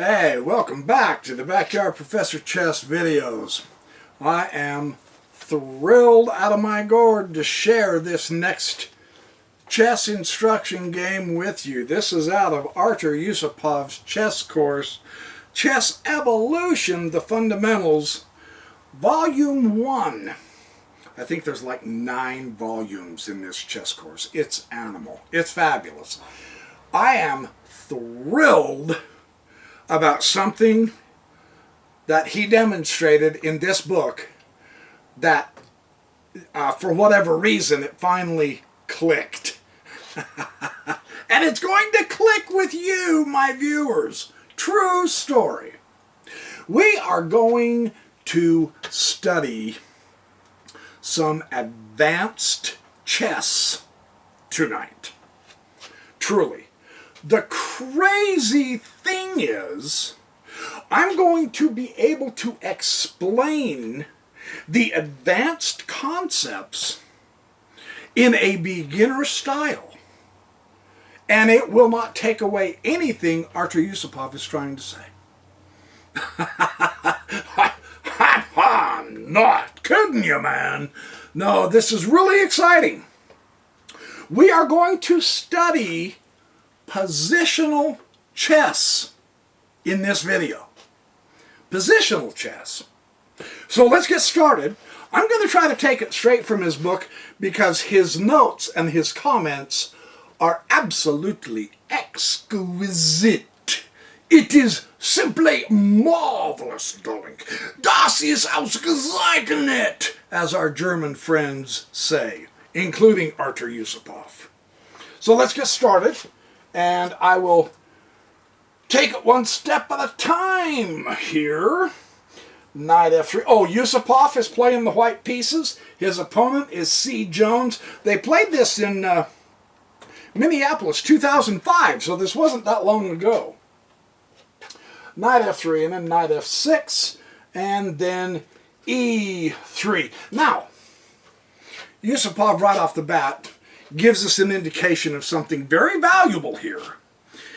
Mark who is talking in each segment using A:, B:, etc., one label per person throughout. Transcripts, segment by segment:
A: Hey, welcome back to the Backyard Professor Chess videos. I am thrilled out of my gourd to share this next chess instruction game with you. This is out of Artur Yusupov's chess course, Chess Evolution, The Fundamentals, Volume 1. I think there's like 9 volumes in this chess course. It's animal. It's fabulous. I am thrilled about something that he demonstrated in this book that, for whatever reason, it finally clicked. And it's going to click with you, my viewers. True story. We are going to study some advanced chess tonight. Truly. The crazy thing is, I'm going to be able to explain the advanced concepts in a beginner style. And it will not take away anything Artur Yusupov is trying to say. I'm not kidding you, man. No, this is really exciting. We are going to study positional chess in this video. Positional chess. So let's get started. I'm going to try to take it straight from his book because his notes and his comments are absolutely exquisite. It is simply marvelous, darling. Das ist ausgezeichnet, as our German friends say, including Artur Yusupov. So let's get started. And I will take it one step at a time here. Knight f3. Oh, Yusupov is playing the white pieces. His opponent is C. Jones. They played this in Minneapolis, 2005, so this wasn't that long ago. Knight f3, and then knight f6, and then e3. Now, Yusupov right off the bat gives us an indication of something very valuable here.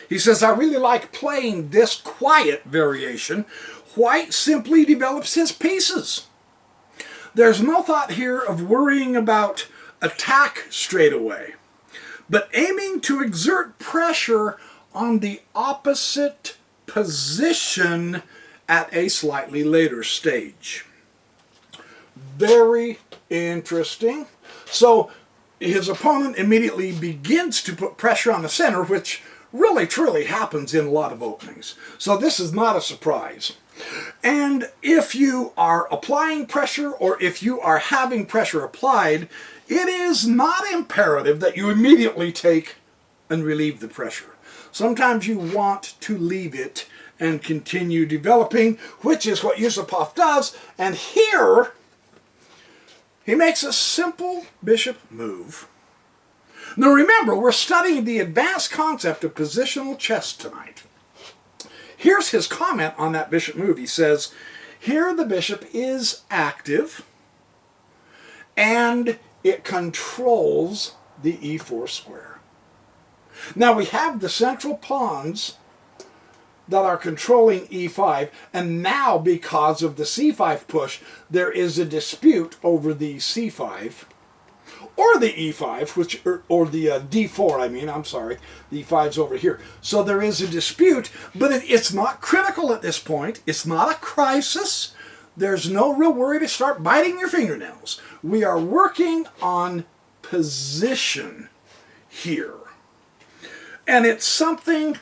A: He says, I really like playing this quiet variation. White simply develops his pieces. There's no thought here of worrying about attack straight away, but aiming to exert pressure on the opposite position at a slightly later stage. Very interesting. So his opponent immediately begins to put pressure on the center, which really truly happens in a lot of openings. So this is not a surprise. And if you are applying pressure or if you are having pressure applied, it is not imperative that you immediately take and relieve the pressure. Sometimes you want to leave it and continue developing, which is what Yusupov does. And here he makes a simple bishop move. Now remember, we're studying the advanced concept of positional chess tonight. Here's his comment on that bishop move. He says, here the bishop is active and it controls the e4 square. Now we have the central pawns that are controlling e5, and now because of the c5 push, there is a dispute over the c5 or the e5, or the d4, I'm sorry, the e5's over here. So there is a dispute, but it's not critical at this point. It's not a crisis. There's no real worry to start biting your fingernails. We are working on position here. And it's something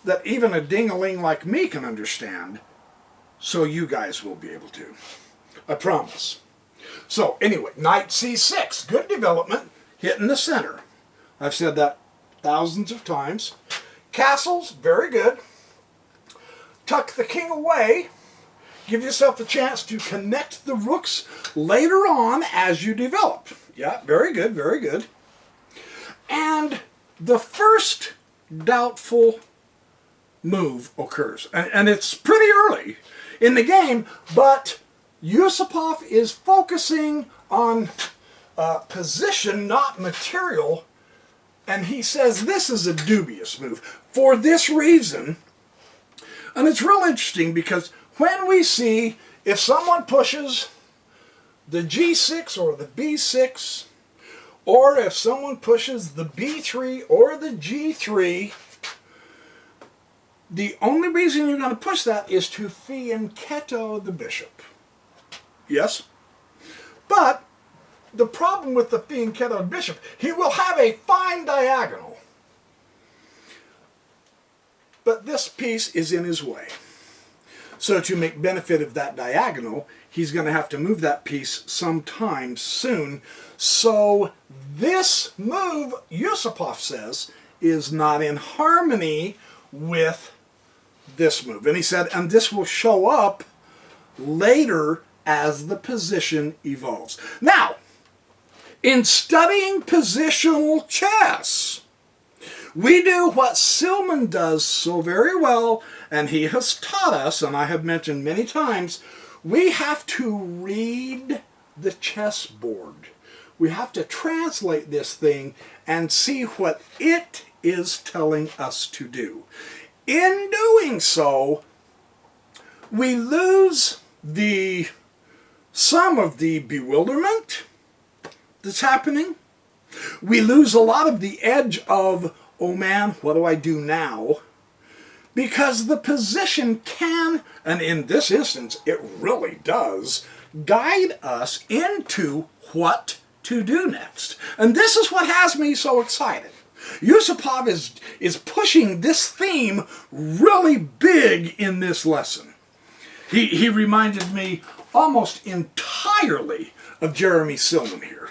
A: that even a ding-a-ling like me can understand, so you guys will be able to. I promise. So anyway, knight c6, good development, hitting the center. I've said that thousands of times. Castles, very good. Tuck the king away. Give yourself a chance to connect the rooks later on as you develop. Yeah, very good, very good. And the first doubtful move occurs. And it's pretty early in the game, but Yusupov is focusing on position, not material, and he says this is a dubious move. For this reason, And it's real interesting because when we see if someone pushes the G6 or the B6, or if someone pushes the B3 or the G3, the only reason you're going to push that is to fianchetto the bishop. Yes? But the problem with the fianchettoed bishop, he will have a fine diagonal, but this piece is in his way. So to make benefit of that diagonal, he's going to have to move that piece sometime soon. So this move, Yusupov says, is not in harmony with this move. And he said, and this will show up later as the position evolves. Now, in studying positional chess, we do what Silman does so very well, and he has taught us, and I have mentioned many times, we have to read the chessboard. We have to translate this thing and see what it is telling us to do. In doing so, we lose some of the bewilderment that's happening. We lose a lot of the edge of, oh man, what do I do now? Because the position can, and in this instance it really does, guide us into what to do next. And this is what has me so excited. Yusupov is pushing this theme really big in this lesson. He reminded me almost entirely of Jeremy Silman here,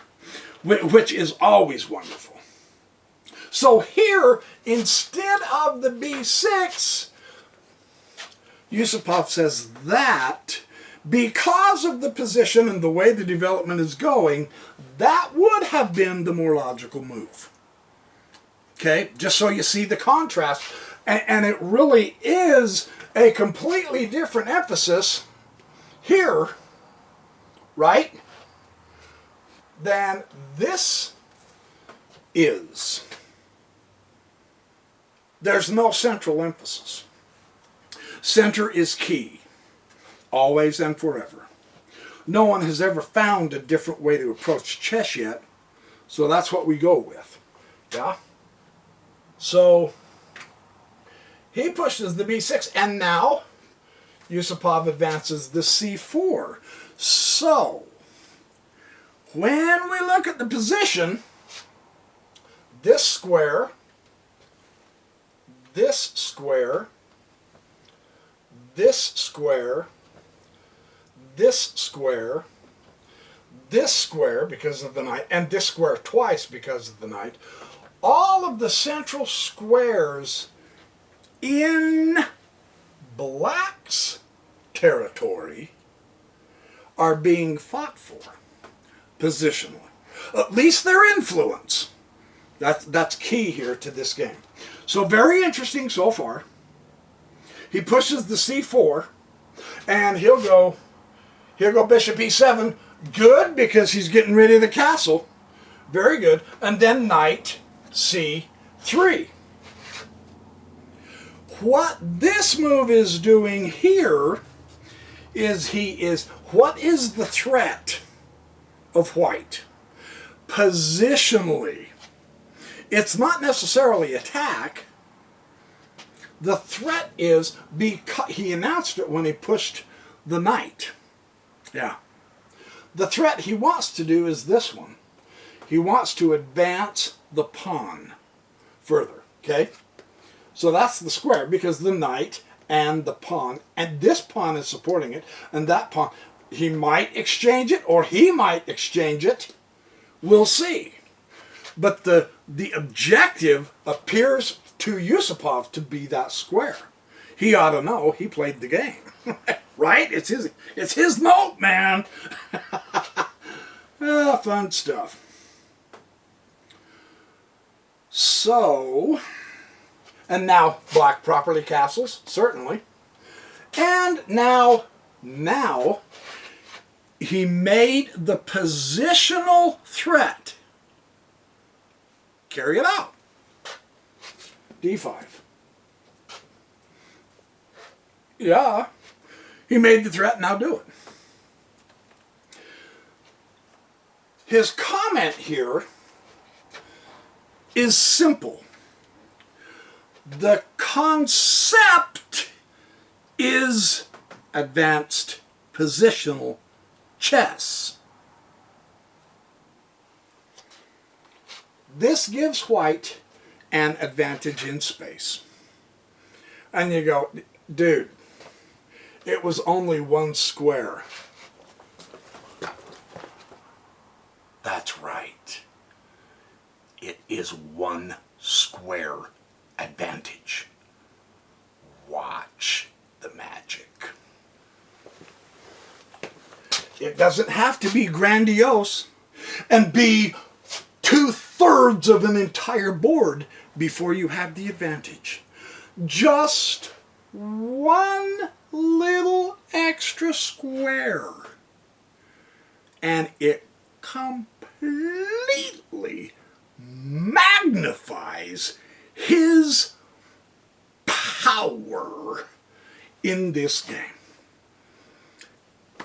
A: which is always wonderful. So here, instead of the B6, Yusupov says that because of the position and the way the development is going, that would have been the more logical move. Okay, just so you see the contrast. And it really is a completely different emphasis here, right, than this is. There's no central emphasis. Center is key, always and forever. No one has ever found a different way to approach chess yet, so that's what we go with. Yeah? So, he pushes the B6, and now Yusupov advances the C4. So, when we look at the position, this square, this square, this square, this square, this square because of the knight, and this square twice because of the knight, all of the central squares in Black's territory are being fought for positionally. At least their influence. That's key here to this game. So very interesting so far. He pushes the C4, and he'll go bishop E7. Good, because he's getting rid of the castle. Very good. And then knight C3. What this move is doing here is what is the threat of white? Positionally. It's not necessarily attack. The threat is, because he announced it when he pushed the knight. Yeah. The threat he wants to do is this one. He wants to advance the pawn further. Okay? So that's the square, because the knight and the pawn, and this pawn is supporting it, and that pawn, he might exchange it, or he might exchange it. We'll see. But the objective appears to Yusupov to be that square. He ought to know. He played the game. Right? It's his note, man. Fun stuff. So, and now Black properly castles, certainly. And now he made the positional threat. Carry it out. D5. Yeah. He made the threat, now do it. His comment here is simple. The concept is advanced positional chess. This gives white an advantage in space. And you go, dude, it was only one square. That's right. It is one square advantage. Watch the magic. It doesn't have to be grandiose and be 2/3 of an entire board before you have the advantage. Just one little extra square and it completely magnifies his power in this game.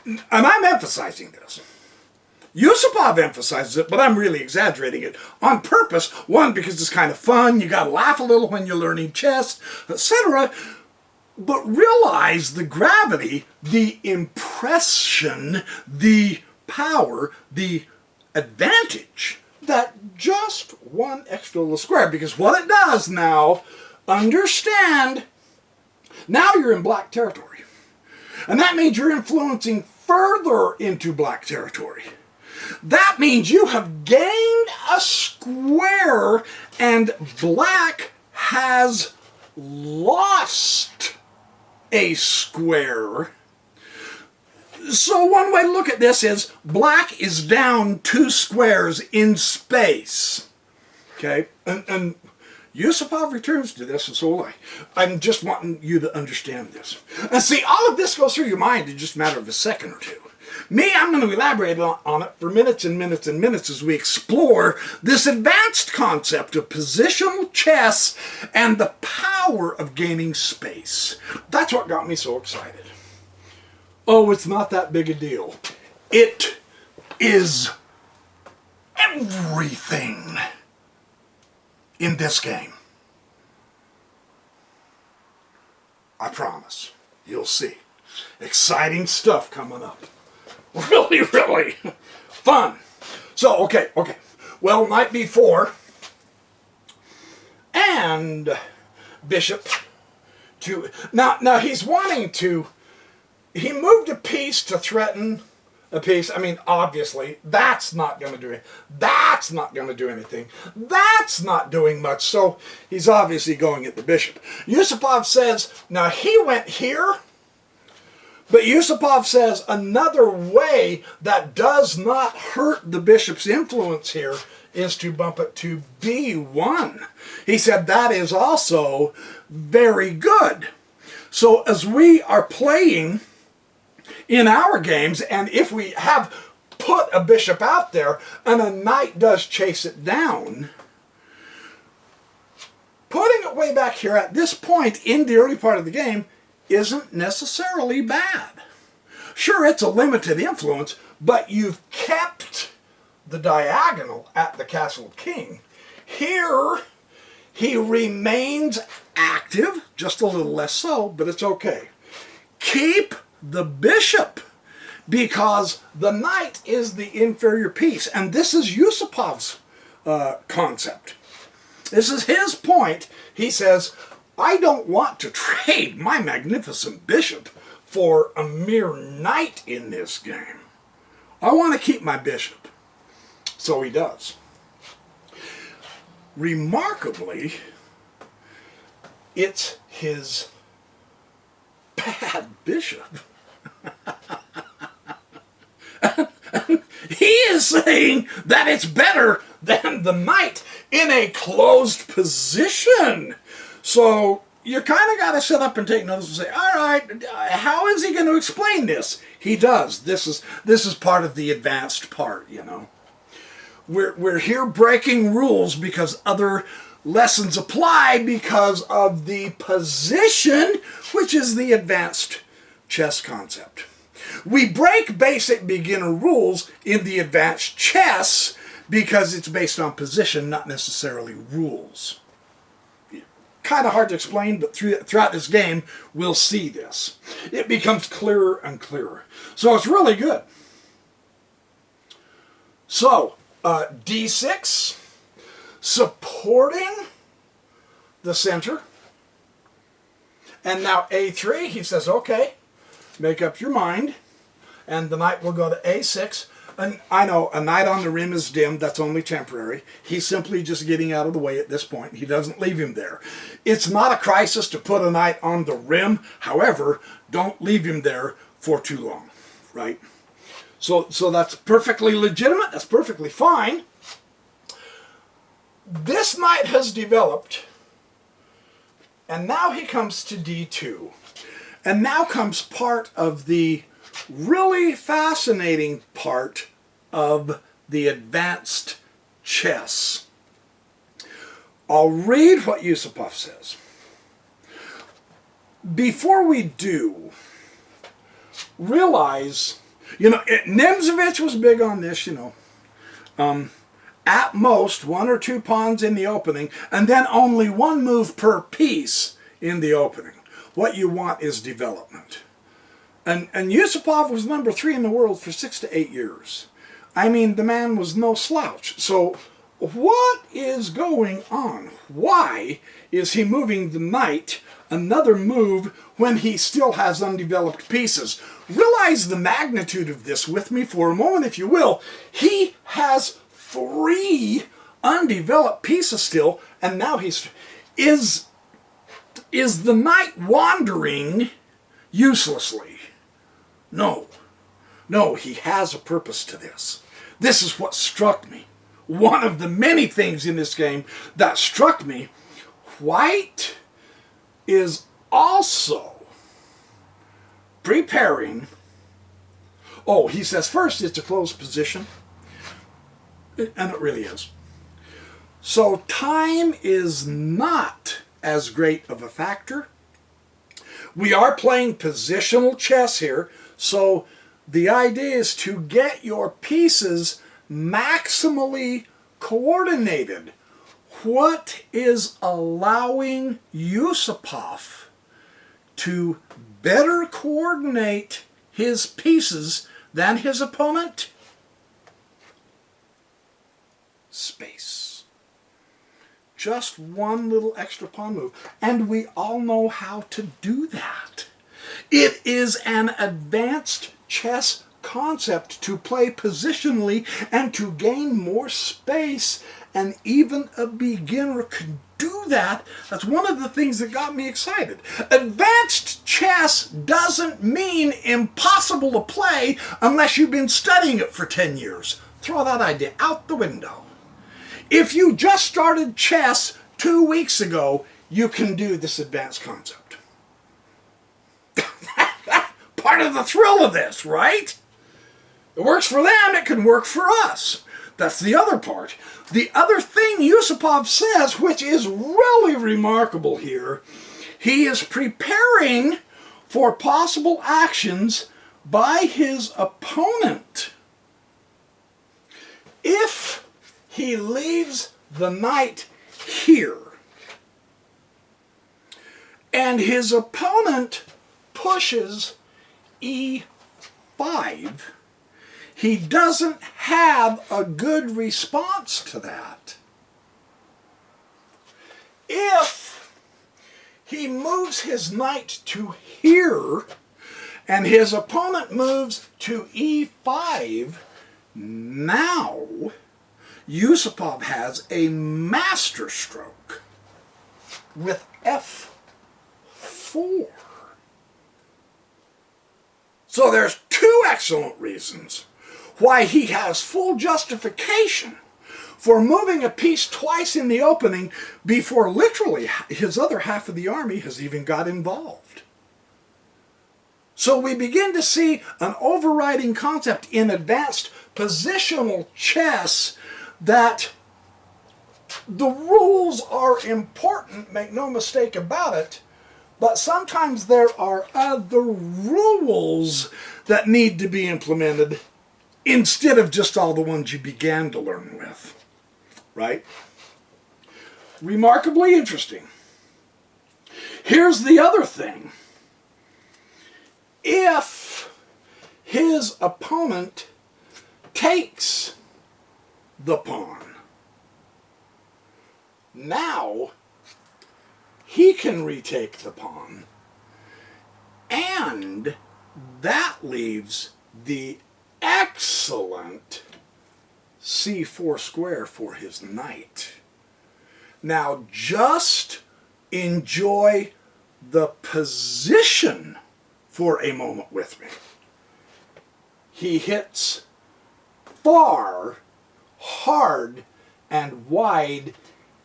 A: And I'm emphasizing this. Yusupov emphasizes it, but I'm really exaggerating it on purpose. One, because it's kind of fun. You got to laugh a little when you're learning chess, etc. But realize the gravity, the impression, the power, the advantage that just one extra little square. Because what it does now, understand, now you're in black territory. And that means you're influencing further into black territory. That means you have gained a square and black has lost a square. So one way to look at this is black is down 2 squares in space. Okay? And Yusupov returns to this, and so will I. I'm just wanting you to understand this. And see, all of this goes through your mind in just a matter of a second or two. Me, I'm going to elaborate on it for minutes and minutes and minutes as we explore this advanced concept of positional chess and the power of gaining space. That's what got me so excited. Oh, it's not that big a deal. It is everything in this game. I promise. You'll see. Exciting stuff coming up. Really, really fun. So, okay. Well, knight b4 and bishop to... Now he's wanting to... He moved a piece to threaten a piece. I mean, obviously, that's not going to do it. That's not going to do anything. That's not doing much. So he's obviously going at the bishop. Yusupov says, now he went here, but Yusupov says another way that does not hurt the bishop's influence here is to bump it to b1. He said that is also very good. So as we are playing in our games, and if we have put a bishop out there and a knight does chase it down, putting it way back here at this point in the early part of the game isn't necessarily bad. Sure, it's a limited influence, but you've kept the diagonal at the castle king. Here, he remains active, just a little less so, but it's okay. Keep the bishop, because the knight is the inferior piece, and this is Yusupov's concept. This is his point. He says, I don't want to trade my magnificent bishop for a mere knight in this game. I want to keep my bishop. So he does. Remarkably, it's his bad bishop. He is saying that it's better than the knight in a closed position. So you kind of got to sit up and take notice and say, all right, how is he going to explain this? He does. This is part of the advanced part, you know. We're here breaking rules because other lessons apply because of the position, which is the advanced chess concept. We break basic beginner rules in the advanced chess because it's based on position, not necessarily rules. Kind of hard to explain, but throughout this game, we'll see this. It becomes clearer and clearer. So it's really good. So, D6, supporting the center. And now A3, he says, okay, make up your mind. And the knight will go to A6. And I know a knight on the rim is dim. That's only temporary. He's simply just getting out of the way at this point. He doesn't leave him there. It's not a crisis to put a knight on the rim. However, don't leave him there for too long, right? So that's perfectly legitimate. That's perfectly fine. This knight has developed, and now he comes to D2. And now comes part of the really fascinating part of the advanced chess. I'll read what Yusupov says. Before we do, realize, Nemzovich was big on this, at most 1 or 2 pawns in the opening, and then only 1 move per piece in the opening. What you want is development. And Yusupov was number 3 in the world for 6 to 8 years. I mean, the man was no slouch. So what is going on? Why is he moving the knight another move when he still has undeveloped pieces? Realize the magnitude of this with me for a moment, if you will. He has 3 undeveloped pieces still, and now is the knight wandering uselessly? No, he has a purpose to this. This is what struck me. One of the many things in this game that struck me. White is also preparing. Oh, he says first it's a closed position. And it really is. So time is not as great of a factor. We are playing positional chess here, so the idea is to get your pieces maximally coordinated. What is allowing Yusupov to better coordinate his pieces than his opponent? Space. Just 1 little extra pawn move. And we all know how to do that. It is an advanced chess concept to play positionally and to gain more space, and even a beginner can do that. That's one of the things that got me excited. Advanced chess doesn't mean impossible to play unless you've been studying it for 10 years. Throw that idea out the window. If you just started chess 2 weeks ago, you can do this advanced concept. Part of the thrill of this, right? It works for them, it can work for us. That's the other part. The other thing Yusupov says, which is really remarkable here, he is preparing for possible actions by his opponent. If he leaves the knight here, and his opponent pushes E5, he doesn't have a good response to that. If he moves his knight to here, and his opponent moves to E5, now Yusupov has a masterstroke with F4. So there's 2 excellent reasons why he has full justification for moving a piece twice in the opening before literally his other half of the army has even got involved. So we begin to see an overriding concept in advanced positional chess that The rules are important, make no mistake about it, but sometimes there are other rules that need to be implemented instead of just all the ones you began to learn with, right? Remarkably interesting. Here's the other thing. If his opponent takes the pawn, now he can retake the pawn, and that leaves the excellent c4 square for his knight. Now just enjoy the position for a moment with me. He hits far, hard, and wide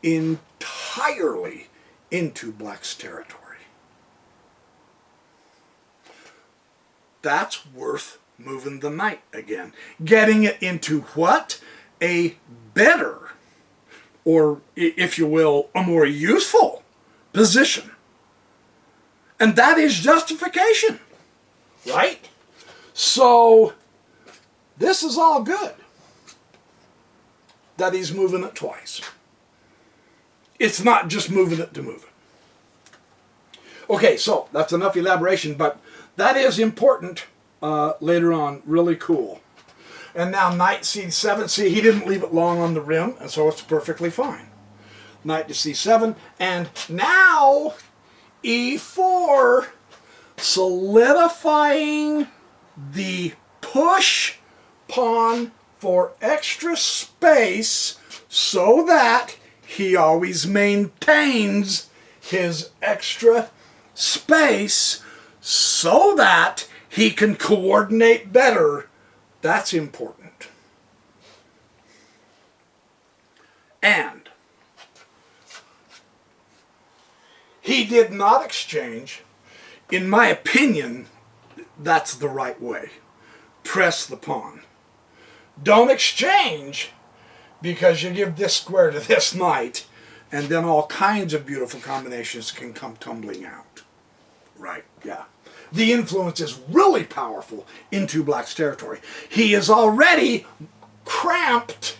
A: entirely into black's territory. That's worth moving the knight again. Getting it into what? A better, or if you will, a more useful position. And that is justification, right? So this is all good that he's moving it twice. It's not just moving it to move it. Okay, so that's enough elaboration, but that is important later on. Really cool. And now knight c7. See, he didn't leave it long on the rim, and so it's perfectly fine. Knight to c7, and now e4, solidifying the push pawn for extra space so that he always maintains his extra space so that he can coordinate better. That's important. And he did not exchange. In my opinion, that's the right way. Press the pawn. Don't exchange, because you give this square to this knight, and then all kinds of beautiful combinations can come tumbling out. Right, yeah. The influence is really powerful into black's territory. He is already cramped.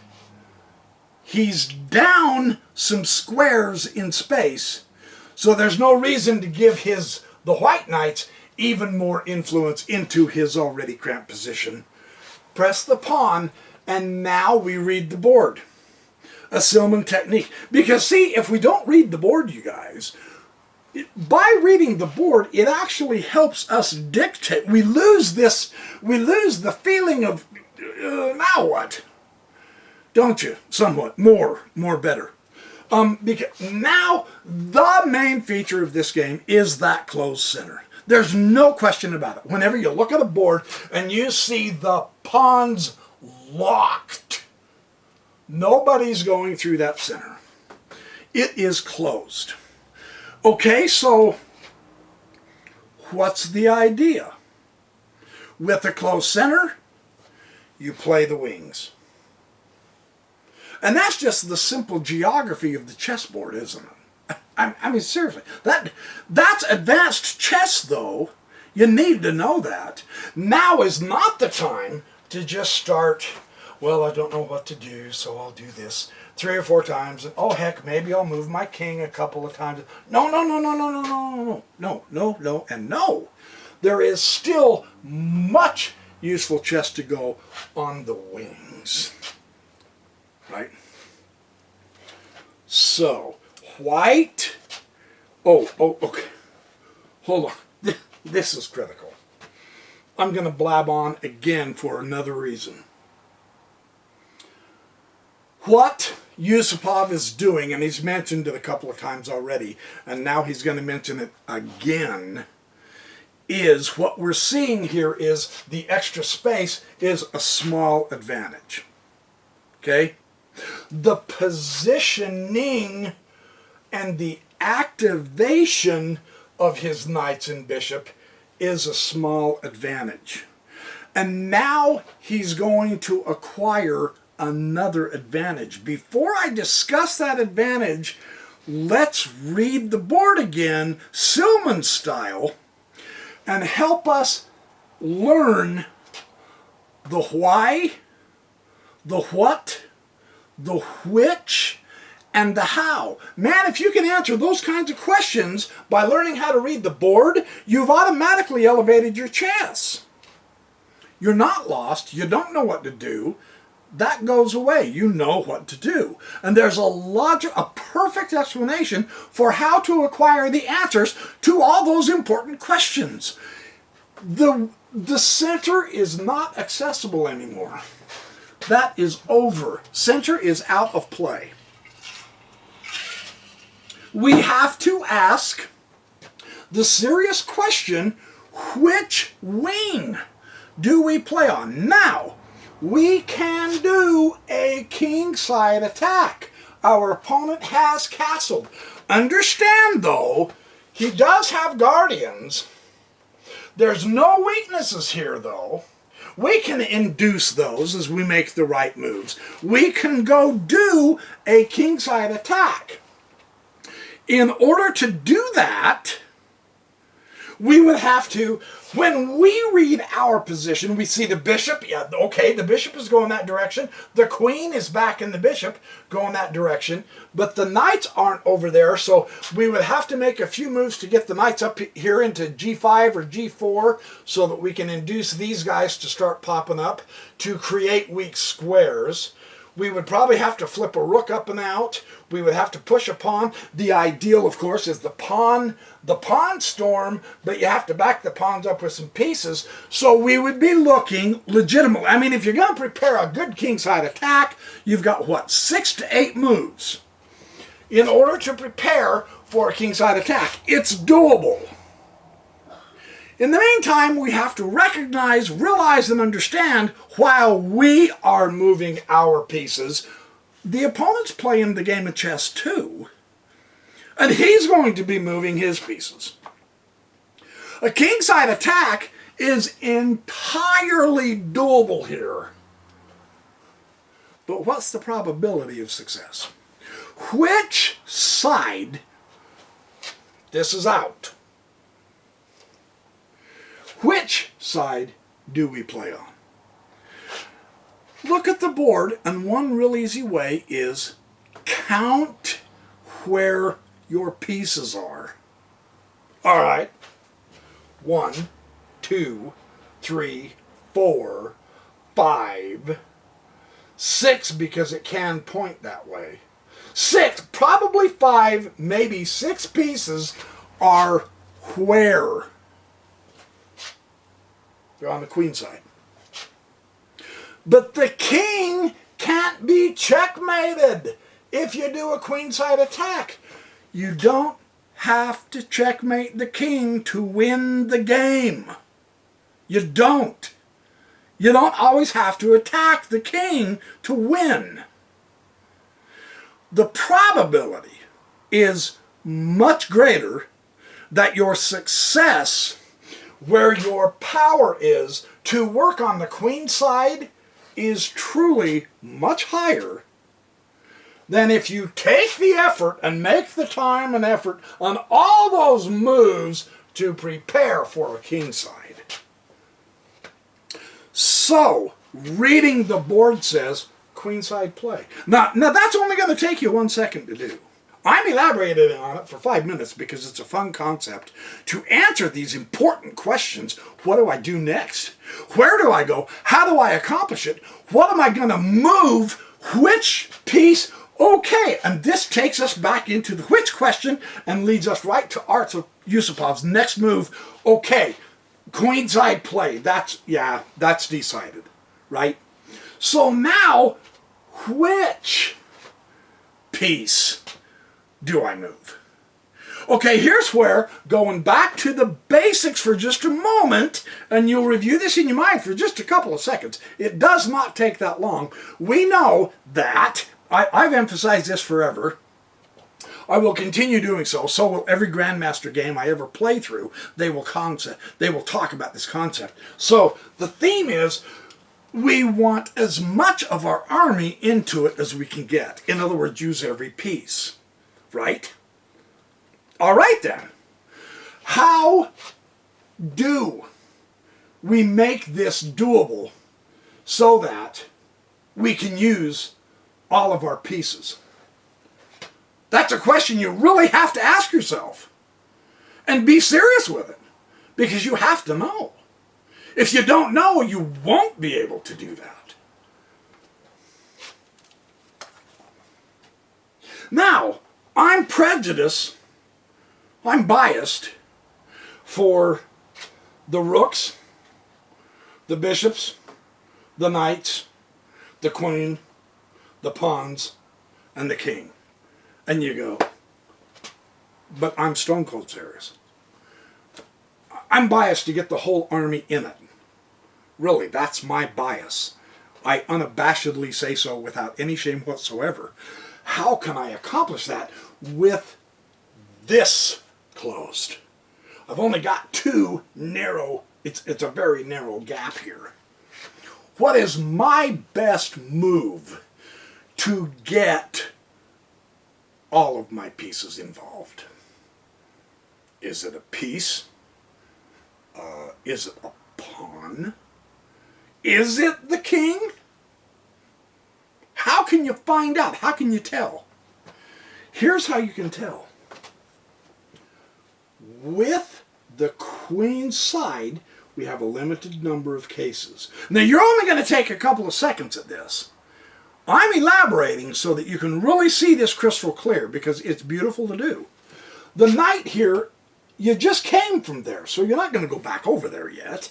A: He's down some squares in space, so there's no reason to give the white knights even more influence into his already cramped position. Press the pawn, and now we read the board. A Silman technique. Because see, if we don't read the board, you guys, by reading the board, it actually helps us dictate. We lose the feeling of, now what? Don't you? Somewhat. More better. Because now, the main feature of this game is that closed center. There's no question about it. Whenever you look at a board and you see the pawns locked, nobody's going through that center. It is closed. Okay, so what's the idea? With a closed center, you play the wings. And that's just the simple geography of the chessboard, isn't it? I mean, seriously. That's advanced chess, though. You need to know that. Now is not the time to just start, well, I don't know what to do, so I'll do this 3 or 4 times. And, oh, heck, maybe I'll move my king a couple of times. No, and no. There is still much useful chess to go on the wings. Right? So, white. Oh, okay. Hold on. This is critical. I'm going to blab on again for another reason. What Yusupov is doing, and he's mentioned it a couple of times already, and now he's going to mention it again, is what we're seeing here is the extra space is a small advantage. Okay? The positioning and the activation of his knights and bishop is a small advantage. And now he's going to acquire another advantage. Before I discuss that advantage, let's read the board again, Silman style, and help us learn the why, the what, the which, and the how. Man, if you can answer those kinds of questions by learning how to read the board, you've automatically elevated your chess. You're not lost. You don't know what to do. That goes away. You know what to do. And there's a perfect explanation for how to acquire the answers to all those important questions. The center is not accessible anymore. That is over. Center is out of play. We have to ask the serious question, which wing do we play on? Now, we can do a kingside attack. Our opponent has castled. Understand, though, he does have guardians. There's no weaknesses here, though. We can induce those as we make the right moves. We can go do a kingside attack. In order to do that, we would have to, when we read our position, we see the bishop. Yeah, okay, the bishop is going that direction. The queen is back in the bishop going that direction. But the knights aren't over there, so we would have to make a few moves to get the knights up here into g5 or g4 so that we can induce these guys to start popping up to create weak squares. We would probably have to flip a rook up and out. We would have to push a pawn. The ideal, of course, is the pawn storm, but you have to back the pawns up with some pieces. So we would be looking legitimate. I mean, if you're going to prepare a good kingside attack, you've got, what, 6 to 8 moves in order to prepare for a kingside attack. It's doable. In the meantime, we have to recognize, realize, and understand while we are moving our pieces, the opponent's playing the game of chess too. And he's going to be moving his pieces. A kingside attack is entirely doable here. But what's the probability of success? Which side, this is out. Which side do we play on? Look at the board, and one real easy way is count where your pieces are. All right. 1, 2, 3, 4, 5, 6, because it can point that way. 6, probably 5, maybe 6 pieces are where? They're on the queen side. But the king can't be checkmated if you do a queenside attack. You don't have to checkmate the king to win the game. You don't. You don't always have to attack the king to win. The probability is much greater that your success, where your power is to work on the queen side, is truly much higher than if you take the effort and make the time and effort on all those moves to prepare for a king side. So, reading the board says queenside play. Now that's only going to take you 1 second to do. I'm elaborating on it for 5 minutes because it's a fun concept to answer these important questions. What do I do next? Where do I go? How do I accomplish it? What am I going to move? Which piece? Okay, and this takes us back into the which question and leads us right to Arts of Yusupov's next move. Okay, queenside play. That's decided, right? So now, which piece do I move? Okay, here's where, going back to the basics for just a moment, and you'll review this in your mind for just a couple of seconds. It does not take that long. We know that, I've emphasized this forever, I will continue doing so, so will every Grandmaster game I ever play through. They will talk about this concept. So, the theme is, we want as much of our army into it as we can get. In other words, use every piece, right? All right then. How do we make this doable so that we can use all of our pieces? That's a question you really have to ask yourself. And be serious with it, because you have to know. If you don't know, you won't be able to do that. Now, I'm prejudiced, I'm biased for the rooks, the bishops, the knights, the queen, the pawns, and the king. And you go, but I'm stone cold serious. I'm biased to get the whole army in it. Really, that's my bias. I unabashedly say so without any shame whatsoever. How can I accomplish that with this closed? I've only got two narrow, it's a very narrow gap here. What is my best move to get all of my pieces involved? Is it a piece? Is it a pawn? Is it the king? How can you find out? How can you tell? Here's how you can tell. With the queen's side, we have a limited number of cases. Now, you're only going to take a couple of seconds at this. I'm elaborating so that you can really see this crystal clear, because it's beautiful to do. The knight here, you just came from there, so you're not going to go back over there yet.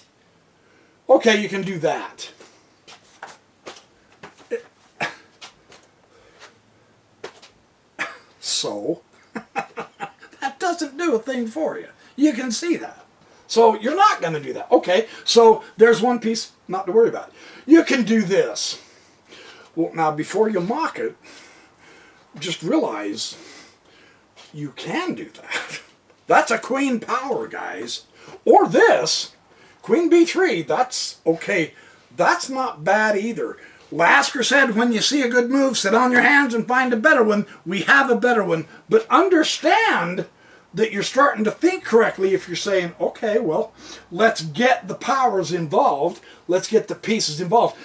A: Okay, you can do that. So, that doesn't do a thing for you. You can see that. So, you're not going to do that. Okay, so there's one piece not to worry about. You can do this. Well, now, before you mock it, just realize you can do that. That's a queen power, guys. Or this. Queen b3, that's okay. That's not bad either. Lasker said, when you see a good move, sit on your hands and find a better one. We have a better one. But understand that you're starting to think correctly if you're saying, okay, well, let's get the powers involved. Let's get the pieces involved.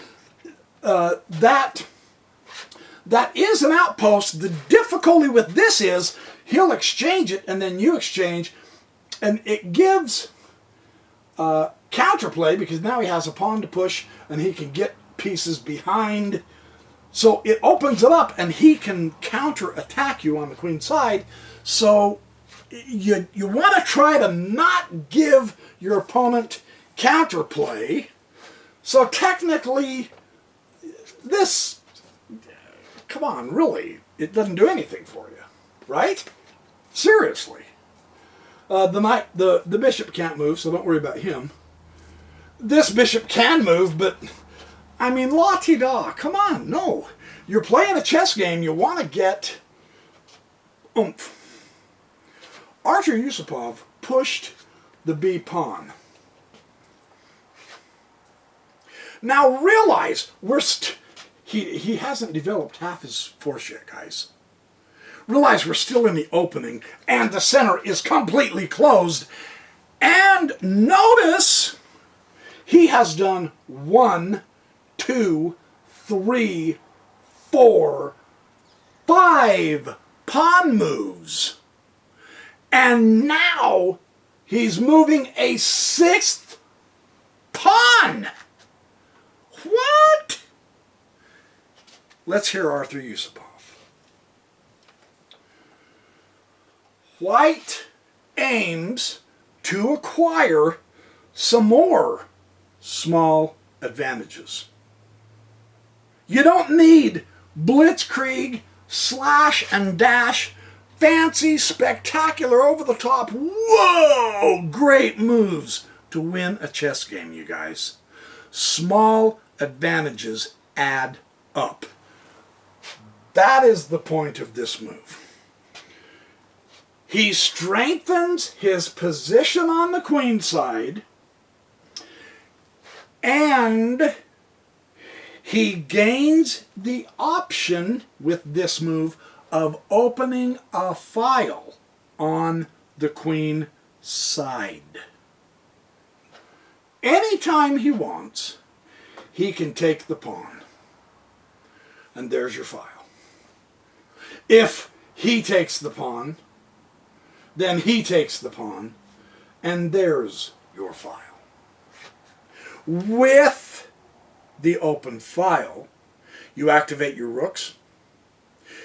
A: That is an outpost. The difficulty with this is he'll exchange it and then you exchange. And it gives counterplay, because now he has a pawn to push and he can get pieces behind. So it opens it up and he can counter-attack you on the queen side. So you want to try to not give your opponent counterplay. So technically, this, come on, really, it doesn't do anything for you, right? Seriously. The bishop can't move, so don't worry about him. This bishop can move, but, I mean, la-ti-da, come on, no. You're playing a chess game, you want to get oomph. Artur Yusupov pushed the b pawn. Now realize, he hasn't developed half his force yet, guys. Realize we're still in the opening, and the center is completely closed. And notice he has done 1, 2, 3, 4, 5 pawn moves. And now he's moving a 6th pawn. What? Let's hear Artur Yusupov. White aims to acquire some more small advantages. You don't need blitzkrieg, slash and dash, fancy, spectacular, over-the-top, whoa, great moves to win a chess game, you guys. Small advantages add up. That is the point of this move. He strengthens his position on the queen side, and he gains the option with this move of opening a file on the queen side. Anytime he wants, he can take the pawn. And there's your file. If he takes the pawn, then he takes the pawn, and there's your file. With the open file, you activate your rooks.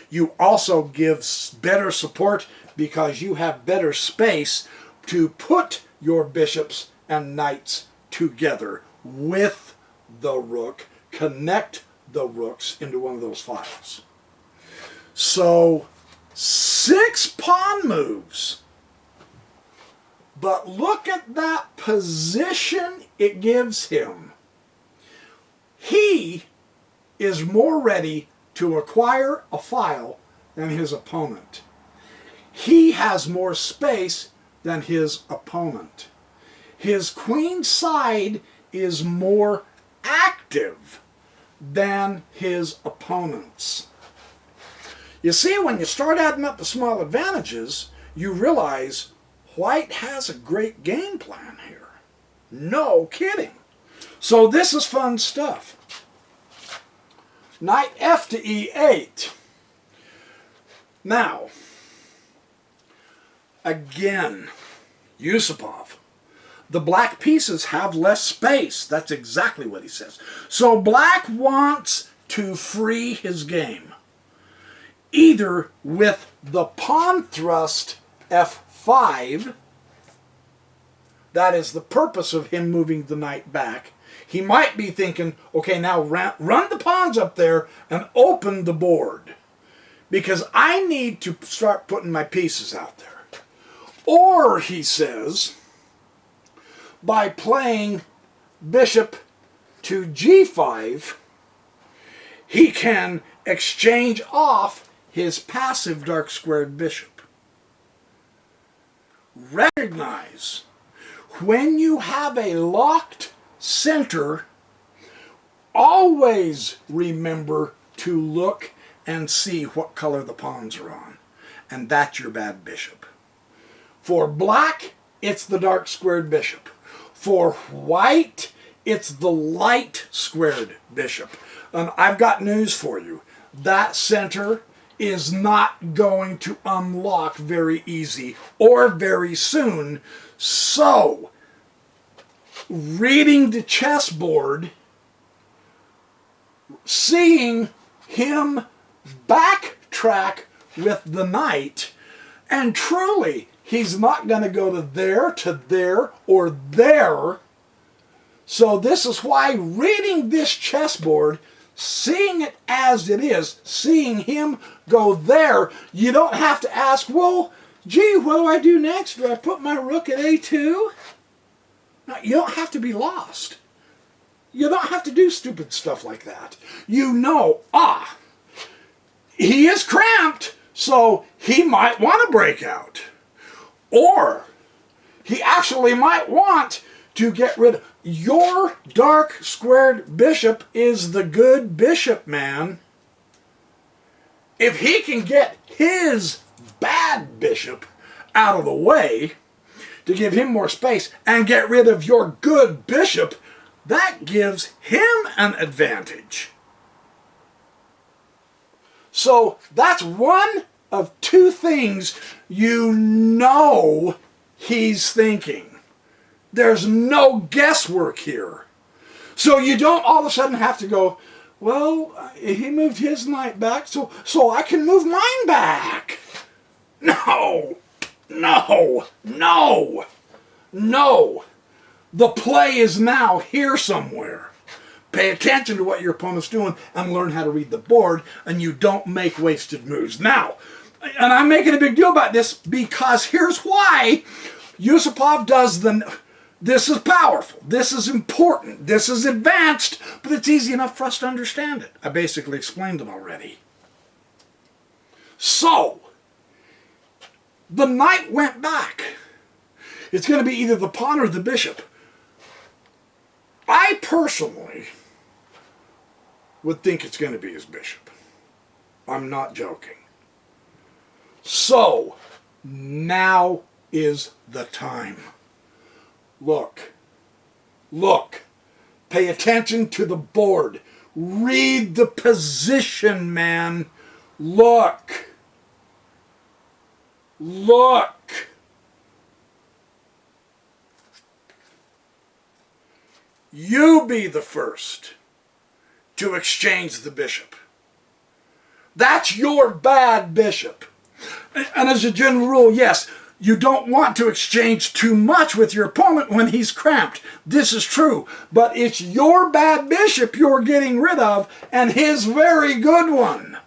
A: You also give better support because you have better space to put your bishops and knights together with the rook, connect the rooks into one of those files. So 6 pawn moves. But look at that position it gives him. He is more ready to acquire a file than his opponent. He has more space than his opponent. His queen side is more active than his opponent's. You see, when you start adding up the small advantages, you realize white has a great game plan here. No kidding. So this is fun stuff. Knight F to E8. Now, again, Yusupov. The black pieces have less space. That's exactly what he says. So black wants to free his game, either with the pawn thrust F5. That is the purpose of him moving the knight back. He might be thinking, okay, now run the pawns up there and open the board, because I need to start putting my pieces out there. Or, he says, by playing bishop to G5, he can exchange off his passive dark squared bishop. Recognize, when you have a locked center, always remember to look and see what color the pawns are on. And that's your bad bishop. For black, it's the dark squared bishop. For white, it's the light squared bishop. And I've got news for you. That center is not going to unlock very easy or very soon. So, reading the chessboard, seeing him backtrack with the knight, and truly, he's not going to go to there, or there. So this is why reading this chessboard, seeing it as it is, seeing him go there, you don't have to ask, well, gee, what do I do next? Do I put my rook at A2? No, you don't have to be lost. You don't have to do stupid stuff like that. You know, he is cramped, so he might want to break out. Or he actually might want to get rid of your dark squared bishop. Is the good bishop, man. If he can get his bad bishop out of the way to give him more space and get rid of your good bishop, that gives him an advantage. So that's one of 2 things you know he's thinking. There's no guesswork here. So you don't all of a sudden have to go, well, he moved his knight back, so I can move mine back. No, no, no, no. The play is now here somewhere. Pay attention to what your opponent's doing and learn how to read the board, and you don't make wasted moves. Now, and I'm making a big deal about this because here's why Yusupov does this is powerful, this is important, this is advanced, but it's easy enough for us to understand it. I basically explained it already. So, the knight went back. It's going to be either the pawn or the bishop. I personally would think it's going to be his bishop. I'm not joking. So, now is the time. Look. Look. Pay attention to the board. Read the position, man. Look. Look. You be the first to exchange the bishop. That's your bad bishop. And as a general rule, yes, you don't want to exchange too much with your opponent when he's cramped. This is true. But it's your bad bishop you're getting rid of and his very good one.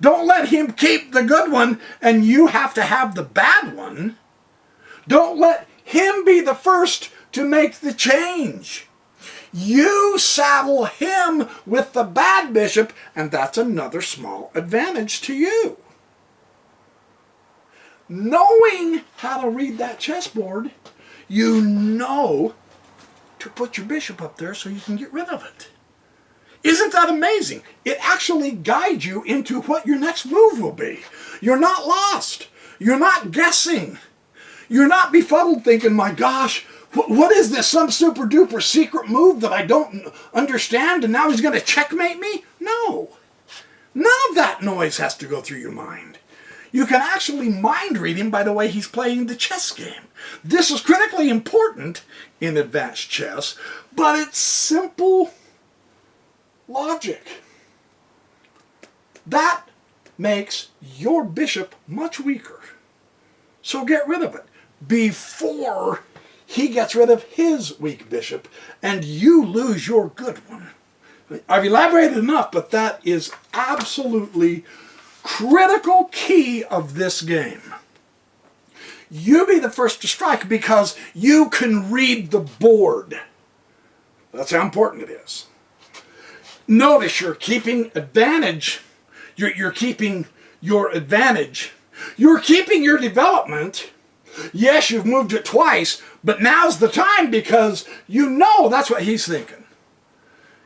A: Don't let him keep the good one and you have to have the bad one. Don't let him be the first to make the change. You saddle him with the bad bishop, and that's another small advantage to you. Knowing how to read that chessboard, you know to put your bishop up there so you can get rid of it. Isn't that amazing? It actually guides you into what your next move will be. You're not lost. You're not guessing. You're not befuddled thinking, my gosh, what is this? Some super duper secret move that I don't understand and now he's going to checkmate me? No. None of that noise has to go through your mind. You can actually mind read him by the way he's playing the chess game. This is critically important in advanced chess, but it's simple logic. That makes your bishop much weaker. So get rid of it before he gets rid of his weak bishop and you lose your good one. I've elaborated enough, but that is absolutely critical key of this game. You be the first to strike because you can read the board. That's how important it is. Notice you're keeping advantage. You're keeping your advantage. You're keeping your development. Yes, you've moved it twice, but now's the time because you know that's what he's thinking.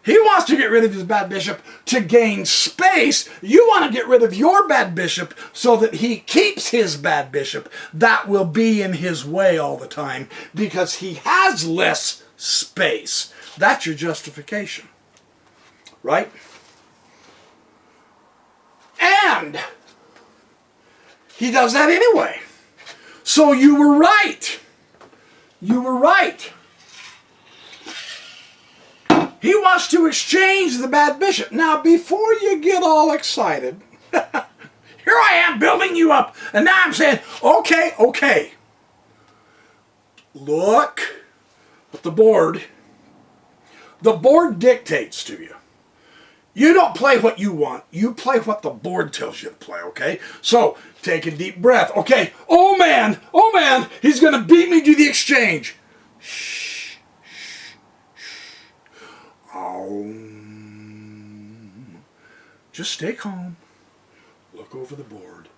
A: He wants to get rid of his bad bishop to gain space. You want to get rid of your bad bishop so that he keeps his bad bishop. That will be in his way all the time because he has less space. That's your justification. Right? And he does that anyway. So you were right. You were right. He wants to exchange the bad bishop. Now, before you get all excited, here I am building you up. And now I'm saying, okay. Look at the board. The board dictates to you. You don't play what you want. You play what the board tells you to play, okay? So, take a deep breath. Okay, oh man, he's going to beat me to the exchange. Shh. Just stay calm, look over the board,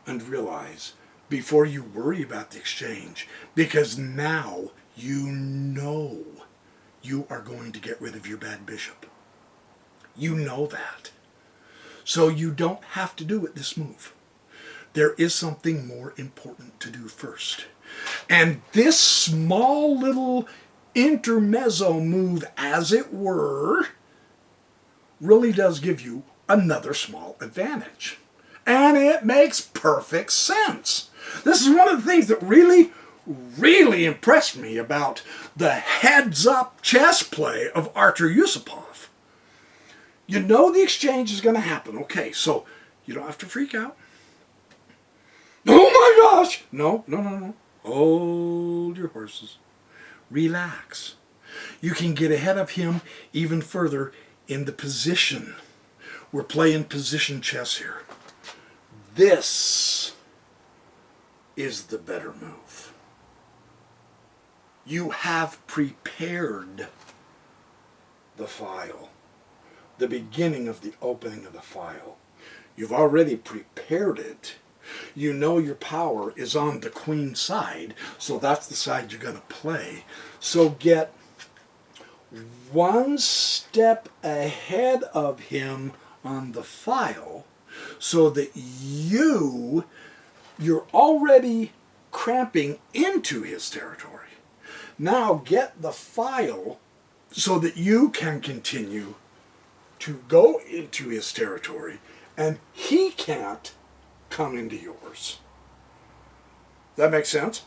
A: and realize before you worry about the exchange, because now you know you are going to get rid of your bad bishop. You know that. So you don't have to do it this move. There is something more important to do first. And this small little intermezzo move, as it were, really does give you another small advantage. And it makes perfect sense. This is one of the things that really impressed me about the heads-up chess play of Artur Yusupov. You know the exchange is going to happen. Okay, so you don't have to freak out. Oh my gosh! No. Hold your horses. Relax. You can get ahead of him even further in the position. We're playing position chess here. This is the better move. You have prepared the file. The beginning of the opening of the file. You've already prepared it. You know your power is on the queen side, so that's the side you're going to play. So get one step ahead of him on the file, so that you're already cramping into his territory. Now get the file so that you can continue to go into his territory and he can't come into yours. That makes sense?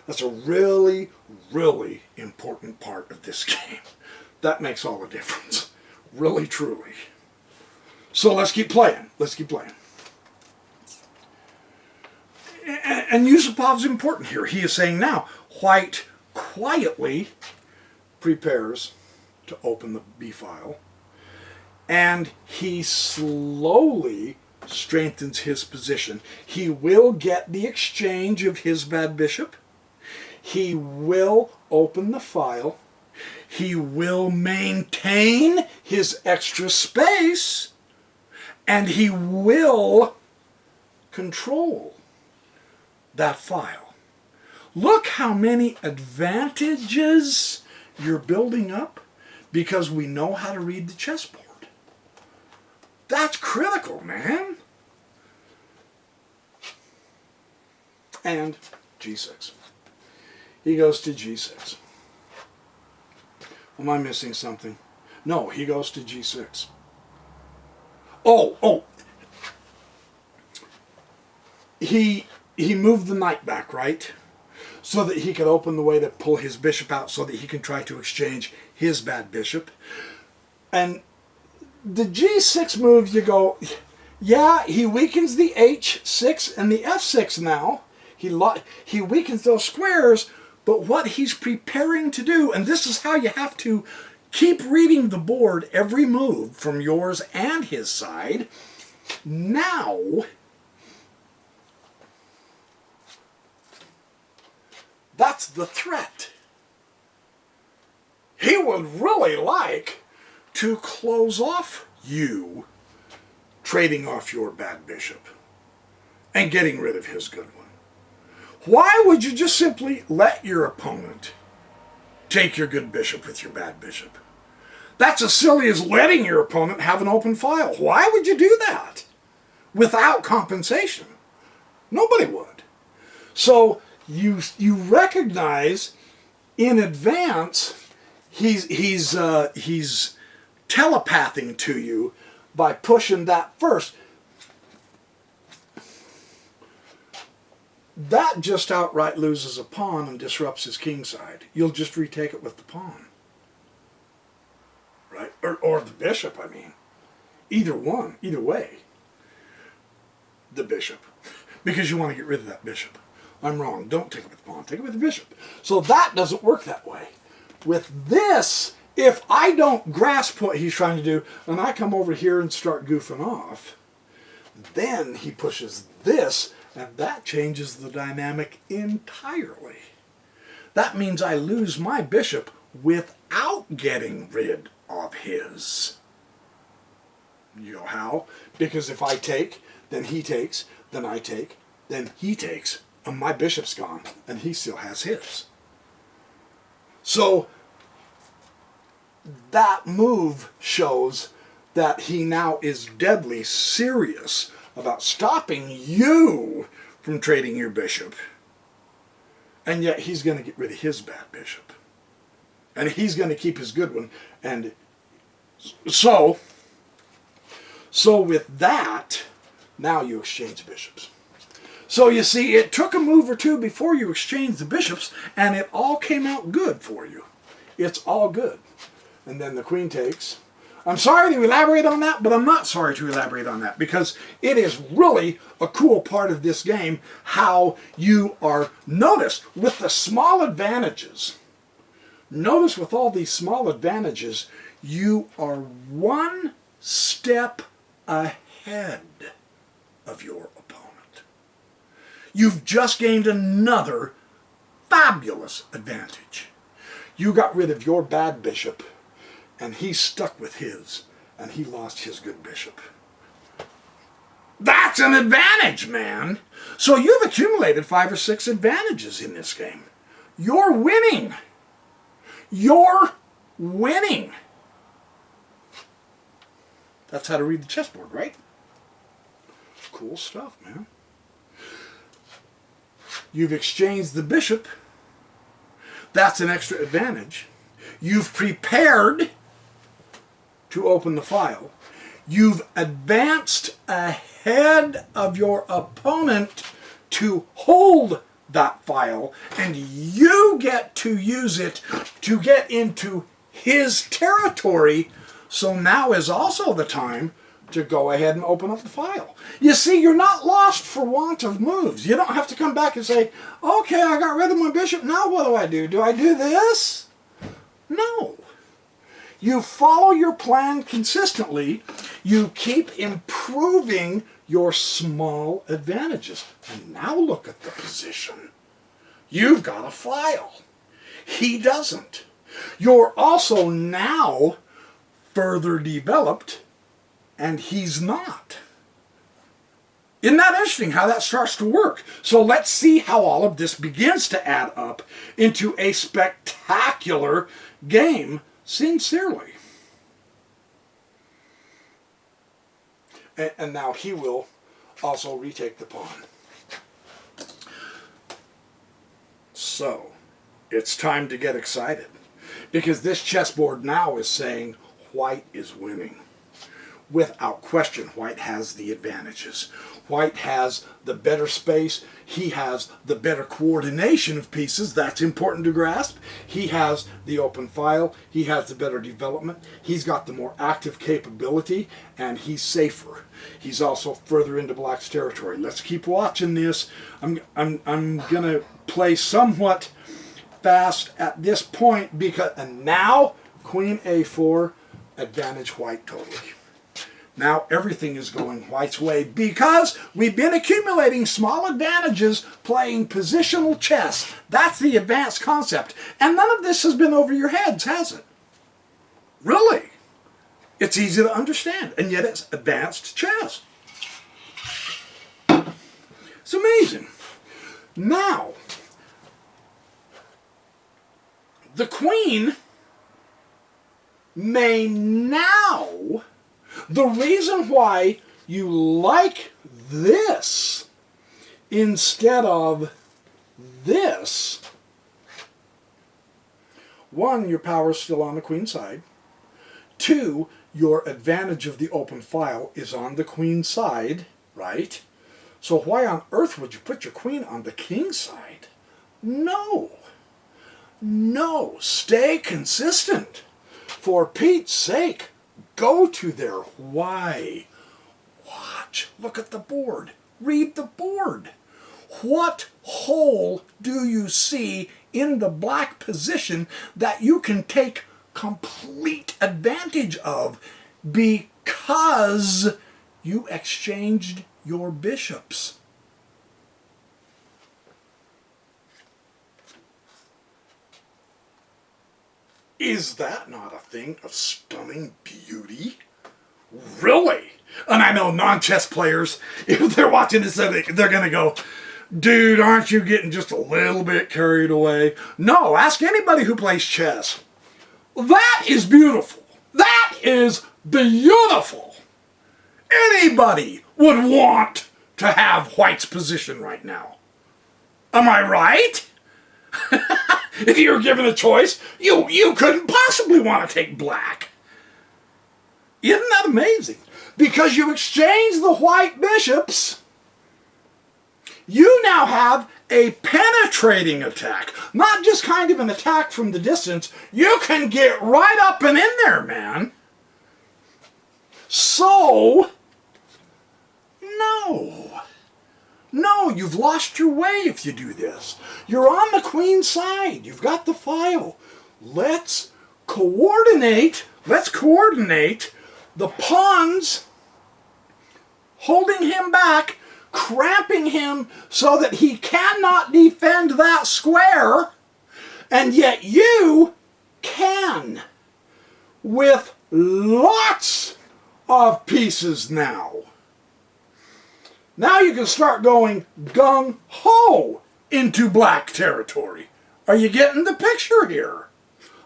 A: That's a really, really important part of this game. That makes all the difference. Really, truly. So let's keep playing. Let's keep playing. And Yusupov's important here. He is saying now, white quietly prepares to open the B file, and he slowly strengthens his position. He will get the exchange of his bad bishop. He will open the file. He will maintain his extra space, and he will control that file. Look how many advantages you're building up because we know how to read the chessboard. That's critical, man. And G6. He goes to G6. Am I missing something? No, he goes to G6. Oh. He moved the knight back, right? So that he could open the way to pull his bishop out so that he can try to exchange his bad bishop. And the G6 move, you go, yeah, he weakens the H6 and the F6 now. He weakens those squares, but what he's preparing to do, and this is how you have to keep reading the board every move from yours and his side. Now, that's the threat. He would really like to close off you trading off your bad bishop and getting rid of his good one. Why would you just simply let your opponent take your good bishop with your bad bishop? That's as silly as letting your opponent have an open file. Why would you do that without compensation? Nobody would. So you recognize in advance he's telepathing to you by pushing that first. That just outright loses a pawn and disrupts his king side. You'll just retake it with the pawn. Right? Or the bishop, I mean. Either one, either way. The bishop. Because you want to get rid of that bishop. I'm wrong. Don't take it with the pawn. Take it with the bishop. So that doesn't work that way. With this, if I don't grasp what he's trying to do, and I come over here and start goofing off, then he pushes this, and that changes the dynamic entirely. That means I lose my bishop without getting rid of his. You know how? Because if I take, then he takes, then I take, then he takes, and my bishop's gone, and he still has his. So that move shows that he now is deadly serious about stopping you from trading your bishop. And yet he's going to get rid of his bad bishop. And he's going to keep his good one. And so with that, now you exchange bishops. So you see, it took a move or two before you exchanged the bishops, and it all came out good for you. It's all good. And then the queen takes. I'm sorry to elaborate on that, but I'm not sorry to elaborate on that, because it is really a cool part of this game how you are, notice with the small advantages, notice with all these small advantages, you are one step ahead of your opponent. You've just gained another fabulous advantage. You got rid of your bad bishop, and he's stuck with his, and he lost his good bishop. That's an advantage, man. So you've accumulated 5 or 6 advantages in this game. You're winning. You're winning. That's how to read the chessboard, right? Cool stuff, man. You've exchanged the bishop. That's an extra advantage. You've prepared to open the file. You've advanced ahead of your opponent to hold that file, and you get to use it to get into his territory. So now is also the time to go ahead and open up the file. You see, you're not lost for want of moves. You don't have to come back and say, okay, I got rid of my bishop, now what do I do? Do I do this? No. You follow your plan consistently. You keep improving your small advantages. And now look at the position. You've got a file. He doesn't. You're also now further developed, and he's not. Isn't that interesting how that starts to work? So let's see how all of this begins to add up into a spectacular game, sincerely. And now he will also retake the pawn. So, it's time to get excited, because this chessboard now is saying white is winning. Without question, white has the advantages. White has the better space. He has the better coordination of pieces. That's important to grasp. He has the open file. He has the better development. He's got the more active capability, and he's safer. He's also further into black's territory. Let's keep watching this. I'm gonna play somewhat fast at this point, and now queen a4, advantage white totally. Now everything is going white's way because we've been accumulating small advantages playing positional chess. That's the advanced concept. And none of this has been over your heads, has it? Really? It's easy to understand, and yet it's advanced chess. It's amazing. Now, the queen may now... The reason why you like this instead of this, one, your power is still on the queen side. Two, your advantage of the open file is on the queen side, right? So why on earth would you put your queen on the king side? No. No, stay consistent. For Pete's sake. Go to their why. Watch. Look at the board. Read the board. What hole do you see in the black position that you can take complete advantage of because you exchanged your bishops? Is that not a thing of stunning beauty? Really? And I know non-chess players, if they're watching this, they're going to go, dude, aren't you getting just a little bit carried away? No, ask anybody who plays chess. That is beautiful. That is beautiful. Anybody would want to have white's position right now. Am I right? If you were given a choice, you couldn't possibly want to take black. Isn't that amazing? Because you exchange the white bishops, you now have a penetrating attack. Not just kind of an attack from the distance. You can get right up and in there, man. So, no. No, you've lost your way if you do this. You're on the queen side. You've got the file. Let's coordinate the pawns holding him back, cramping him so that he cannot defend that square, and yet you can with lots of pieces now. Now you can start going gung-ho into black territory. Are you getting the picture here?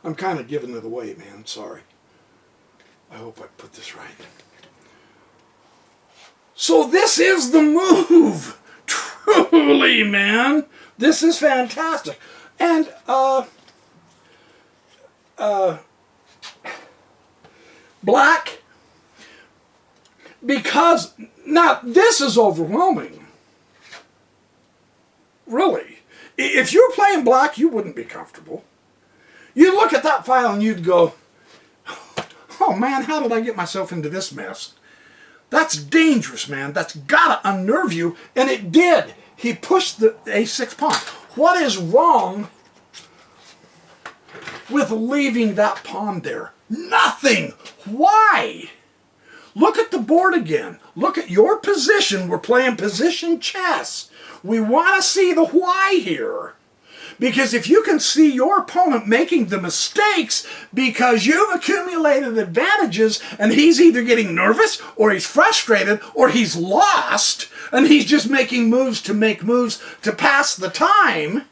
A: I'm kind of giving it away, man. Sorry. I hope I put this right. So this is the move. Truly, man. This is fantastic. And, black, because, now, this is overwhelming. Really. If you were playing black, you wouldn't be comfortable. You'd look at that file and you'd go, oh man, how did I get myself into this mess? That's dangerous, man. That's gotta unnerve you. And it did. He pushed the a6 pawn. What is wrong with leaving that pawn there? Nothing. Why? Look at the board again. Look at your position. We're playing position chess. We want to see the why here. Because if you can see your opponent making the mistakes because you've accumulated advantages and he's either getting nervous or he's frustrated or he's lost and he's just making moves to pass the time,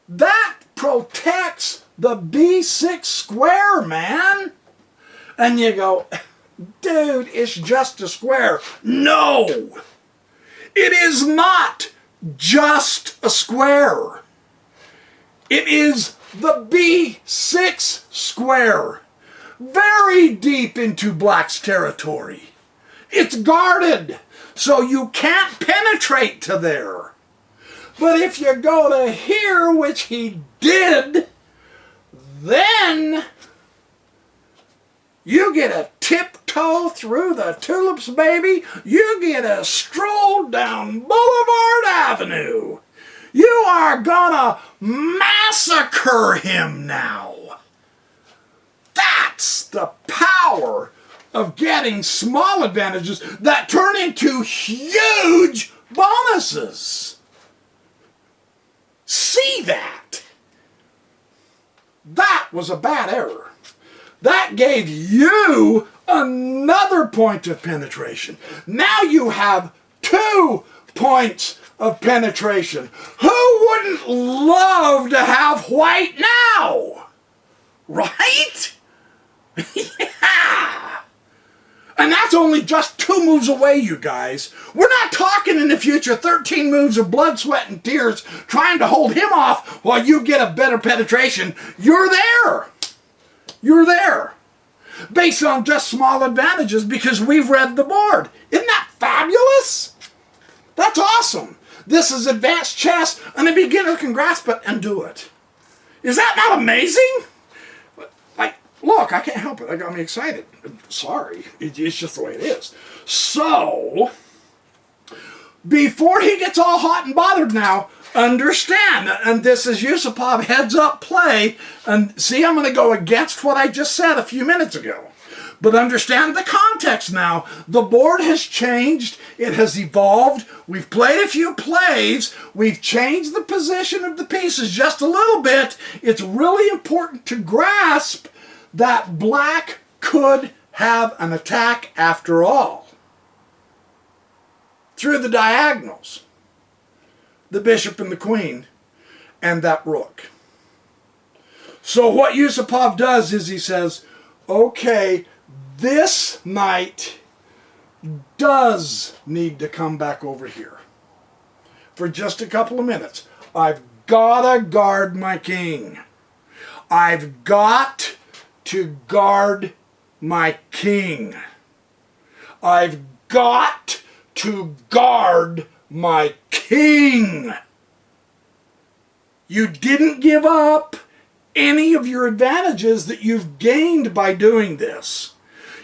A: that protects the b6 square, man. And you go, dude, it's just a square. No, it is not just a square. It is the b6 square. Very deep into black's territory. It's guarded, so you can't penetrate to there. But if you go to here, which he did, then you get a tiptoe through the tulips, baby. You get a stroll down Boulevard Avenue. You are gonna massacre him now. That's the power of getting small advantages that turn into huge bonuses. See that? That was a bad error. That gave you another point of penetration. Now you have 2 points of penetration. Who wouldn't love to have white now? Right? Yeah. And that's only just 2 moves away, you guys. We're not talking in the future 13 moves of blood, sweat, and tears trying to hold him off while you get a better penetration. You're there. You're there. Based on just small advantages because we've read the board. Isn't that fabulous? That's awesome. This is advanced chess and a beginner can grasp it and do it. Is that not amazing? Like, look, I can't help it. That got me excited. Sorry. It's just the way it is. So, before he gets all hot and bothered now, understand, and this is Yusupov heads up play, and see, I'm going to go against what I just said a few minutes ago. But understand the context now. The board has changed. It has evolved. We've played a few plays. We've changed the position of the pieces just a little bit. It's really important to grasp that black could have an attack after all. Through the diagonals. The bishop and the queen, and that rook. So what Yusupov does is he says, okay, this knight does need to come back over here for just a couple of minutes. I've got to guard my king. I've got to guard my king. I've got to guard my king. You didn't give up any of your advantages that you've gained by doing this.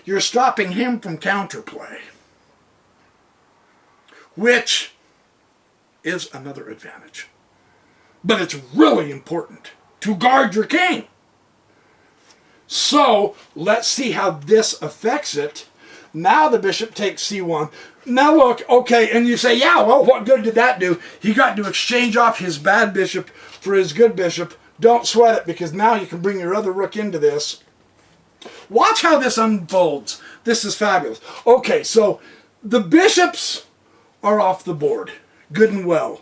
A: You're stopping him from counterplay, which is another advantage. But it's really important to guard your king. So let's see how this affects it. Now the bishop takes c1. Now look, okay, and you say, yeah, well, what good did that do? He got to exchange off his bad bishop for his good bishop. Don't sweat it, because now you can bring your other rook into this. Watch how this unfolds. This is fabulous. Okay, so the bishops are off the board. Good and well.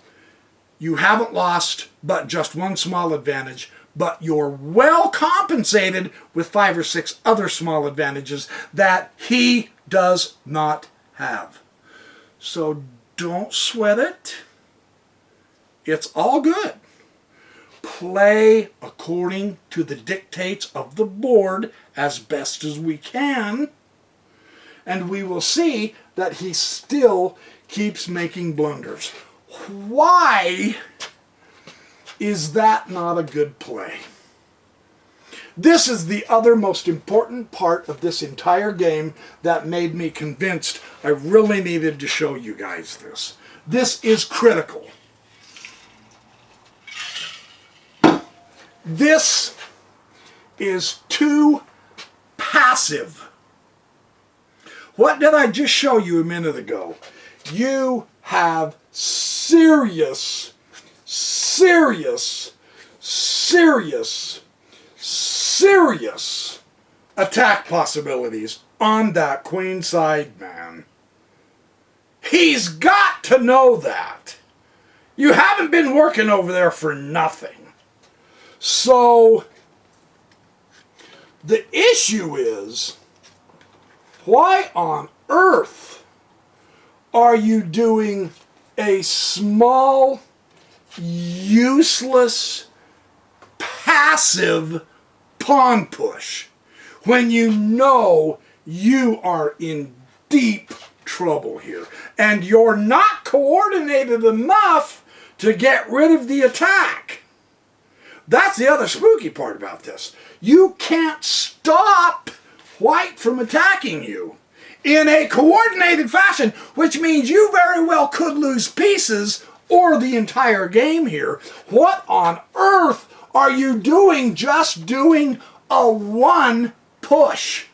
A: You haven't lost, but just one small advantage. but you're well compensated with 5 or 6 other small advantages that he does not have. So don't sweat it. It's all good. Play according to the dictates of the board as best as we can, and we will see that he still keeps making blunders. Why is that not a good play? This is the other most important part of this entire game that made me convinced I really needed to show you guys this. This is critical. This is too passive. What did I just show you a minute ago? You have serious attack possibilities on that queen side, man. He's got to know that. You haven't been working over there for nothing. So, the issue is, why on earth are you doing a small, useless, passive pawn push when you know you are in deep trouble here and you're not coordinated enough to get rid of the attack? That's the other spooky part about this. You can't stop white from attacking you in a coordinated fashion, which means you very well could lose pieces or the entire game here. What on earth are you doing just doing a one push?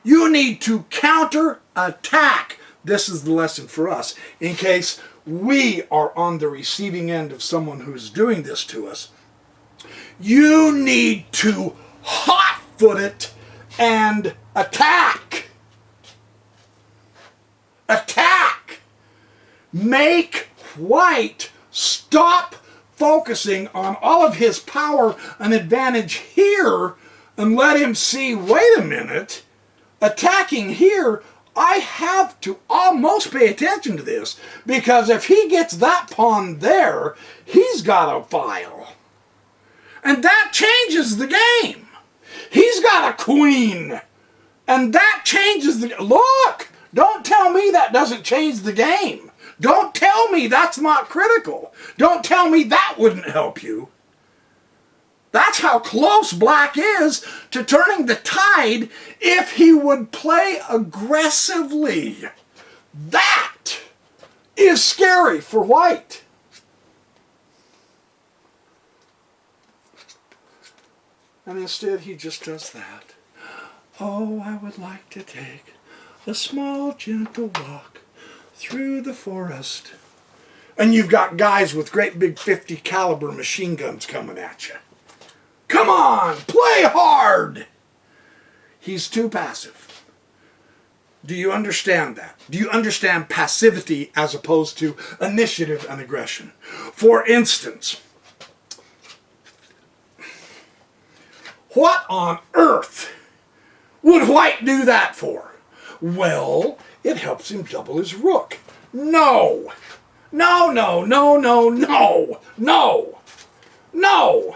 A: You need to counter attack. This is the lesson for us in case we are on the receiving end of someone who's doing this to us. You need to hot-foot it and attack. Attack. Make white stop focusing on all of his power and advantage here and let him see, wait a minute, attacking here, I have to almost pay attention to this, because if he gets that pawn there, he's got a file. And that changes the game. He's got a queen. And that changes the... Look! Don't tell me that doesn't change the game. Don't tell me that's not critical. Don't tell me that wouldn't help you. That's how close black is to turning the tide if he would play aggressively. That is scary for white. And instead he just does that. Oh, I would like to take a small gentle walk through the forest. And you've got guys with great big .50 caliber machine guns coming at you. Come on, play hard! He's too passive. Do you understand that? Do you understand passivity as opposed to initiative and aggression? For instance, what on earth would white do that for? Well, it helps him double his rook. No! No, no, no, no, no, no, no!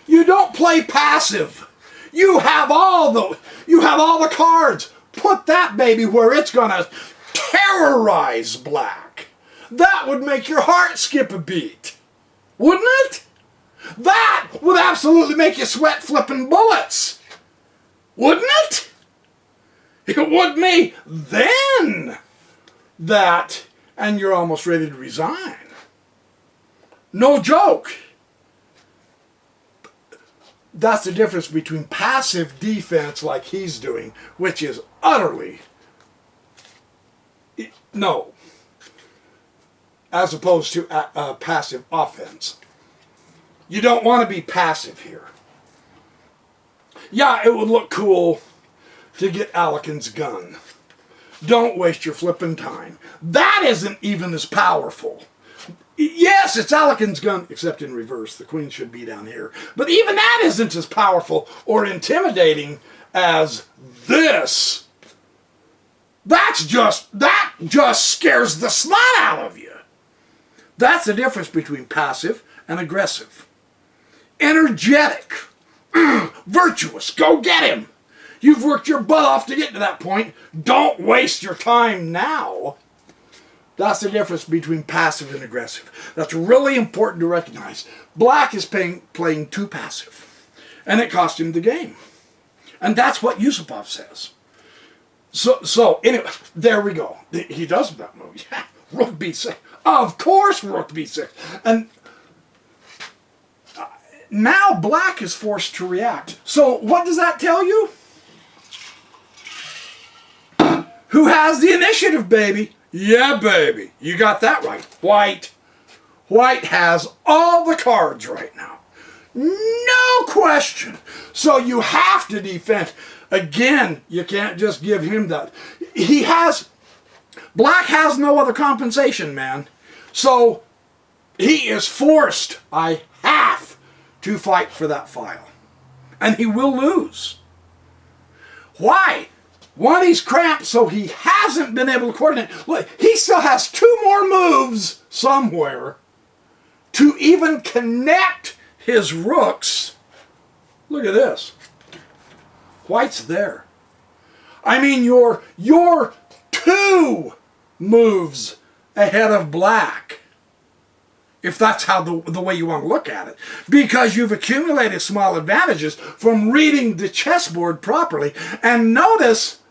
A: You don't play passive. You have all the cards. Put that baby where it's gonna terrorize black. That would make your heart skip a beat, wouldn't it? That would absolutely make you sweat flipping bullets, wouldn't it? It would me then. That, and you're almost ready to resign. No joke. That's the difference between passive defense like he's doing, which is utterly no, as opposed to passive offense. You don't want to be passive here. Yeah, it would look cool to get Alekin's gun. Don't waste your flipping time. That isn't even as powerful. Yes, it's Alekin's gun, except in reverse. The queen should be down here. But even that isn't as powerful or intimidating as this. That just scares the snot out of you. That's the difference between passive and aggressive. Energetic, virtuous, go get him. You've worked your butt off to get to that point. Don't waste your time now. That's the difference between passive and aggressive. That's really important to recognize. Black is playing too passive, and it cost him the game. And that's what Yusupov says. So anyway, there we go. He does that move. Yeah, rook b6. Of course, rook b6. And now black is forced to react. So what does that tell you? Who has the initiative, baby? Yeah, baby. You got that right. White. White has all the cards right now. No question. So you have to defend. Again, you can't just give him that. Black has no other compensation, man. So he is forced. I have to fight for that file. And he will lose. Why? One, he's cramped, so he hasn't been able to coordinate. Look, he still has 2 more moves somewhere to even connect his rooks. Look at this. White's there. I mean, you're 2 moves ahead of black, if that's how the way you want to look at it, because you've accumulated small advantages from reading the chessboard properly. And notice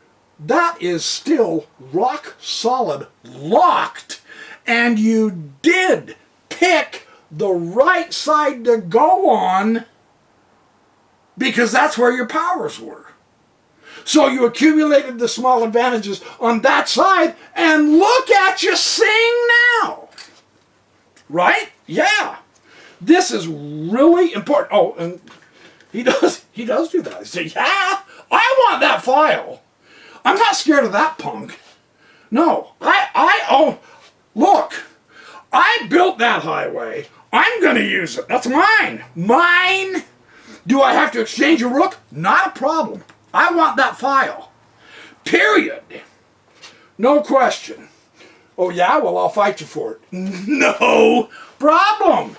A: that is still rock solid locked, and you did pick the right side to go on because that's where your powers were. So you accumulated the small advantages on that side, and look at you sing now. Right? Yeah. This is really important. Oh, and he does do that. He says, yeah, I want that file. I'm not scared of that punk. No, look, I built that highway. I'm going to use it. That's mine. Mine. Do I have to exchange a rook? Not a problem. I want that file. Period. No question. Oh yeah? Well, I'll fight you for it. No problem.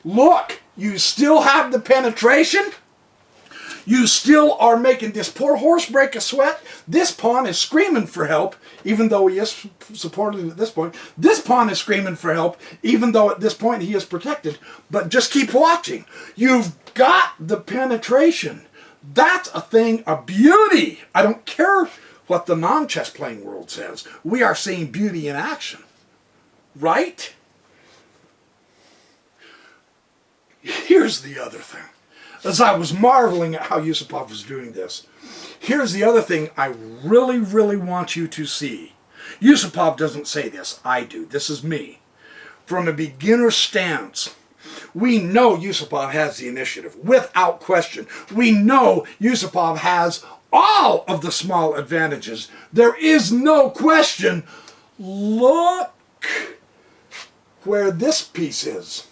A: Look, you still have the penetration. You still are making this poor horse break a sweat. This pawn is screaming for help, even though he is supported at this point. This pawn is screaming for help, even though at this point he is protected. But just keep watching. You've got the penetration. That's a thing of beauty. I don't care what the non-chess playing world says. We are seeing beauty in action. Right? Here's the other thing. As I was marveling at how Yusupov was doing this, here's the other thing I really, really want you to see. Yusupov doesn't say this. I do. This is me. From a beginner stance, we know Yusupov has the initiative, without question. We know Yusupov has all of the small advantages. There is no question. Look where this piece is.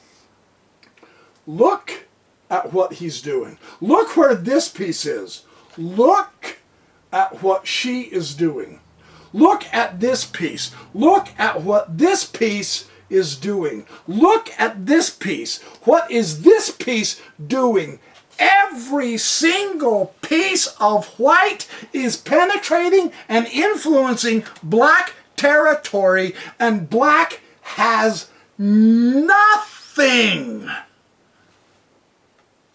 A: Look at what he's doing. Look where this piece is. Look at what she is doing. Look at this piece. Look at what this piece is doing. Look at this piece. What is this piece doing? Every single piece of white is penetrating and influencing black territory, and black has nothing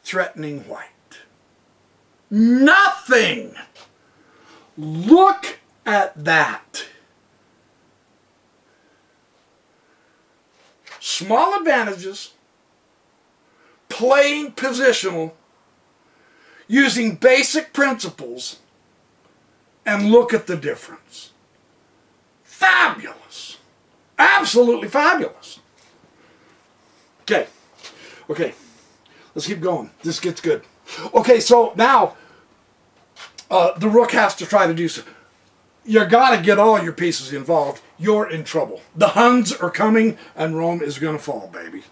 A: threatening white. Nothing. Look at that. Small advantages, playing positional, using basic principles, and look at the difference. Fabulous. Absolutely fabulous. Okay. Let's keep going. This gets good. Okay, so now the rook has to try to do so. you got to get all your pieces involved. You're in trouble. The Huns are coming, and Rome is going to fall, baby.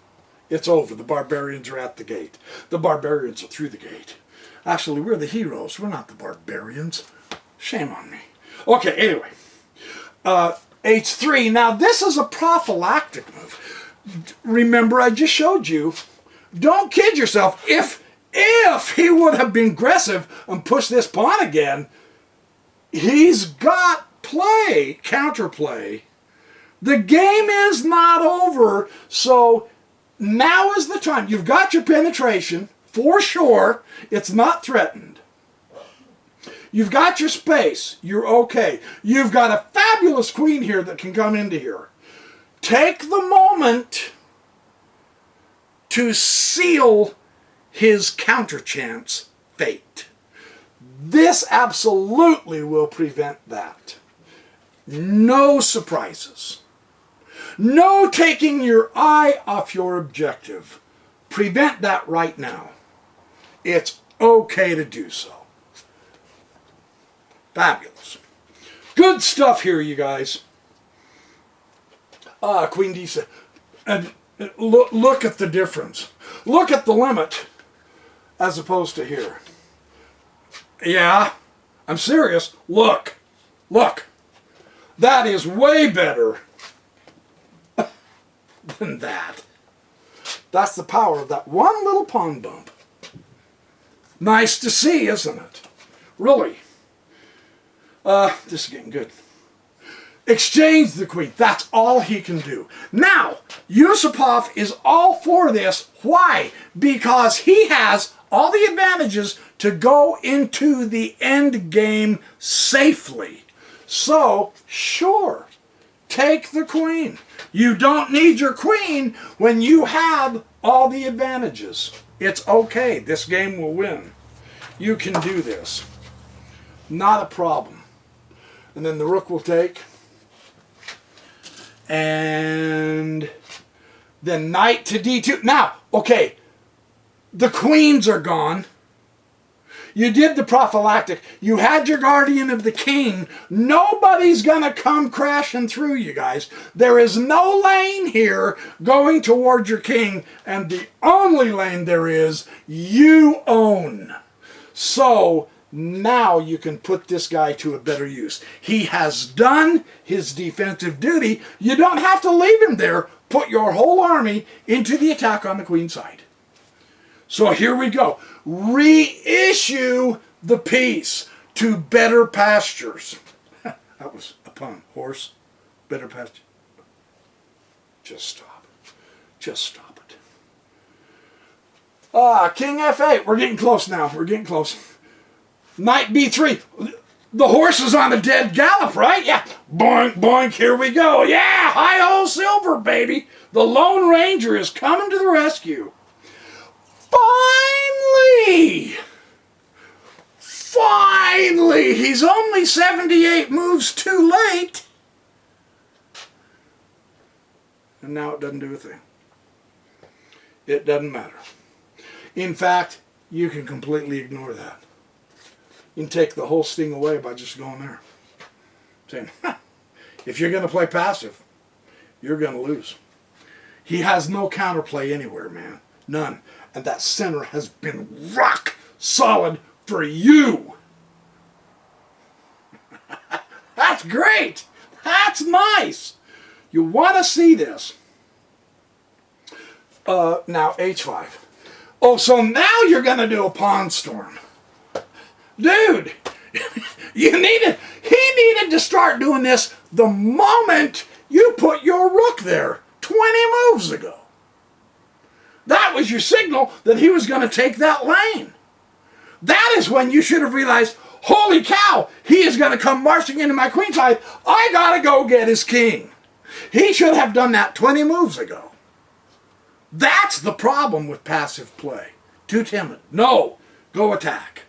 A: It's over. The barbarians are at the gate. The barbarians are through the gate. Actually, we're the heroes. We're not the barbarians. Shame on me. Okay, anyway. H3. Now, this is a prophylactic move. Remember, I just showed you. Don't kid yourself. If he would have been aggressive and pushed this pawn again, he's got play, counterplay. The game is not over, so now is the time. You've got your penetration, for sure. It's not threatened. You've got your space. You're okay. You've got a fabulous queen here that can come into here. Take the moment to seal his counterchance fate. This absolutely will prevent that. No surprises. No taking your eye off your objective. Prevent that right now. It's okay to do so. Fabulous. Good stuff here, you guys. Queen D7. And look at the difference. Look at the limit as opposed to here. Yeah, I'm serious. Look. That is way better than that. That's the power of that one little pawn bump. Nice to see, isn't it? Really. This is getting good. Exchange the queen. That's all he can do. Now, Yusupov is all for this. Why? Because he has all the advantages to go into the end game safely. So, sure, take the queen. You don't need your queen when you have all the advantages. It's okay. This game will win. You can do this. Not a problem. And then the rook will take. And then knight to d2. Now, okay, the queens are gone. You did the prophylactic. You had your guardian of the king. Nobody's going to come crashing through, you guys. There is no lane here going toward your king, and the only lane there is, you own. So now you can put this guy to a better use. He has done his defensive duty. You don't have to leave him there. Put your whole army into the attack on the queen side. So here we go. Reissue the piece to better pastures. That was a pun. Horse, better pasture. Just stop. Just stop it. King F8. We're getting close now. We're getting close. Knight B3. The horse is on a dead gallop, right? Yeah. Boink, boink. Here we go. Yeah. Hi-ho silver, baby. The Lone Ranger is coming to the rescue. Finally! Finally! He's only 78 moves too late. And now it doesn't do a thing. It doesn't matter. In fact, you can completely ignore that. You can take the whole sting away by just going there. Saying, if you're going to play passive, you're going to lose. He has no counterplay anywhere, man. None. And that center has been rock solid for you. That's great. That's nice. You want to see this. Now H5. Oh, so now you're going to do a pawn storm. Dude, he needed to start doing this the moment you put your rook there 20 moves ago. That was your signal that he was going to take that lane. That is when you should have realized, holy cow, he is going to come marching into my queen side. I got to go get his king. He should have done that 20 moves ago. That's the problem with passive play. Too timid. No, go attack.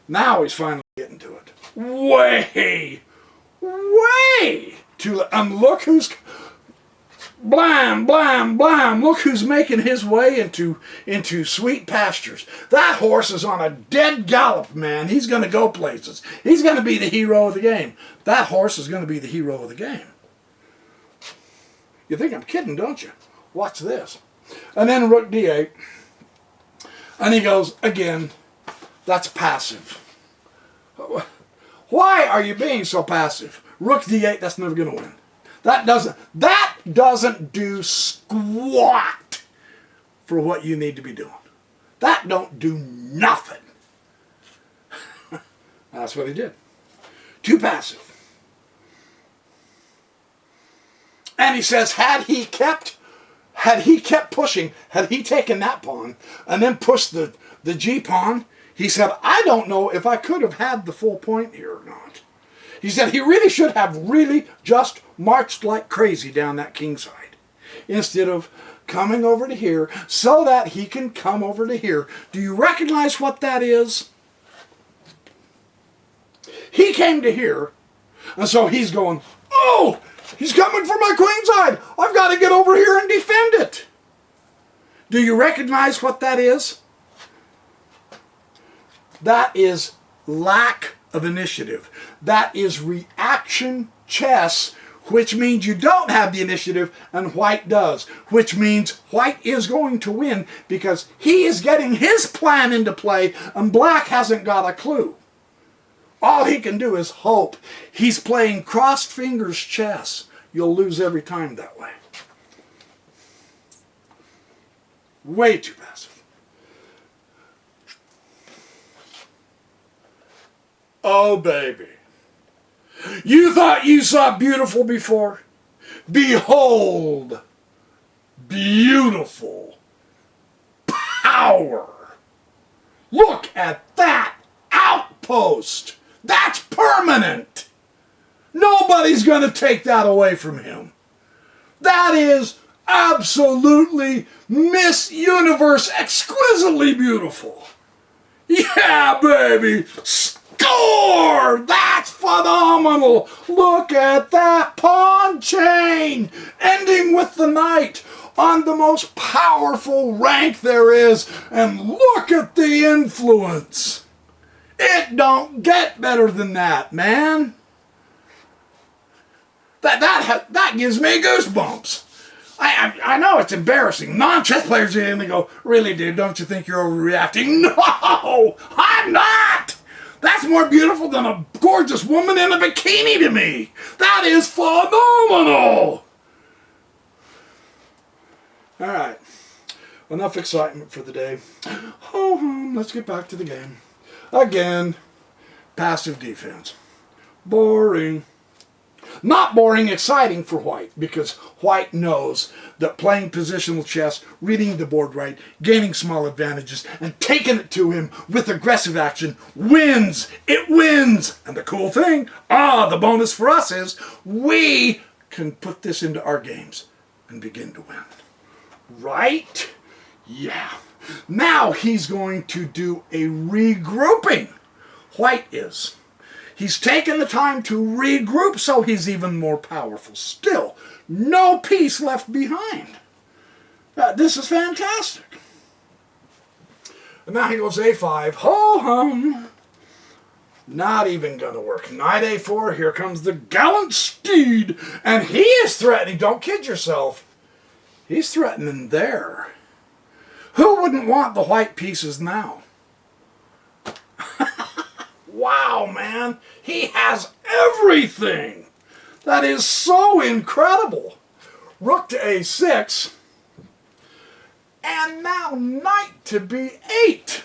A: Now he's finally getting to it. Way too late. And look who's... Blam, blam, blam. Look who's making his way into sweet pastures. That horse is on a dead gallop, man. He's going to go places. He's going to be the hero of the game. That horse is going to be the hero of the game. You think I'm kidding, don't you? Watch this. And then rook d8. And he goes, again, that's passive. Why are you being so passive? Rook d8, that's never going to win. That doesn't do squat for what you need to be doing. That don't do nothing. That's what he did. Too passive. And he says, had he kept pushing, had he taken that pawn and then pushed the G pawn, he said, I don't know if I could have had the full point here or not. He said he really should have really just marched like crazy down that king side instead of coming over to here so that he can come over to here. Do you recognize what that is? He came to here, and so he's going, oh, he's coming for my queen side. I've got to get over here and defend it. Do you recognize what that is? That is lack of initiative. That is reaction chess, which means you don't have the initiative and white does, which means white is going to win because he is getting his plan into play and black hasn't got a clue. All he can do is hope. He's playing crossed fingers chess. You'll lose every time that way. Way too passive. Oh, baby. You thought you saw beautiful before? Behold, beautiful power. Look at that outpost. That's permanent. Nobody's going to take that away from him. That is absolutely Miss Universe exquisitely beautiful. Yeah, baby. Score! That's phenomenal. Look at that pawn chain ending with the knight on the most powerful rank there is. And look at the influence. It don't get better than that, man. That gives me goosebumps. I know it's embarrassing. Non-chess players are in and go, really, dude, don't you think you're overreacting? No, I'm not. That's more beautiful than a gorgeous woman in a bikini to me. That is phenomenal. All right, enough excitement for the day. Let's get back to the game. Again, passive defense. Boring. Not boring, exciting for white, because white knows that playing positional chess, reading the board right, gaining small advantages, and taking it to him with aggressive action wins. It wins. And the cool thing, the bonus for us is we can put this into our games and begin to win. Right? Yeah. Now he's going to do a regrouping. White is. He's taken the time to regroup so he's even more powerful. Still, no piece left behind. This is fantastic. And now he goes a5. Ho-hum. Not even going to work. Knight a4. Here comes the gallant steed. And he is threatening. Don't kid yourself. He's threatening there. Who wouldn't want the white pieces now? Wow, man. He has everything. That is so incredible. Rook to a6. And now knight to b8.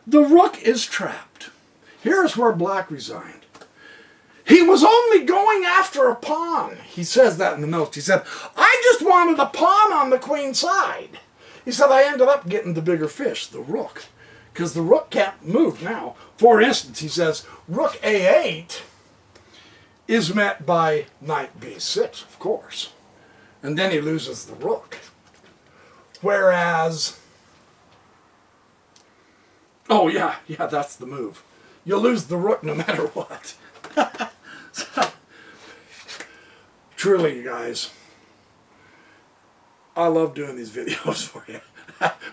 A: The rook is trapped. Here's where black resigned. He was only going after a pawn. He says that in the notes. He said, I just wanted a pawn on the queen side. He said, I ended up getting the bigger fish, the rook. Because the rook can't move now. For instance, he says, rook a8 is met by knight b6, of course. And then he loses the rook. Whereas, oh yeah, that's the move. You'll lose the rook no matter what. Truly, you guys, I love doing these videos for you.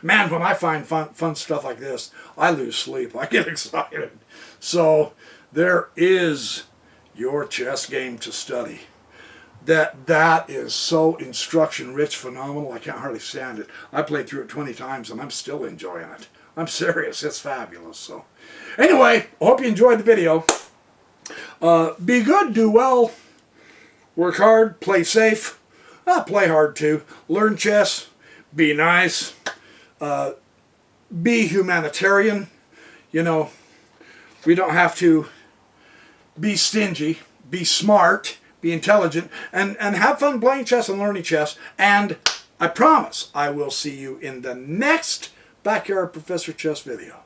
A: Man, when I find fun stuff like this, I lose sleep. I get excited. So there is your chess game to study. That is so instruction rich, phenomenal. I can't hardly stand it. I played through it 20 times and I'm still enjoying it. I'm serious. It's fabulous. So anyway, I hope you enjoyed the video. Be good, do well, work hard, play safe, play hard too, learn chess, be nice, be humanitarian. You know, we don't have to be stingy, be smart, be intelligent, and have fun playing chess and learning chess. And I promise I will see you in the next Backyard Professor Chess video.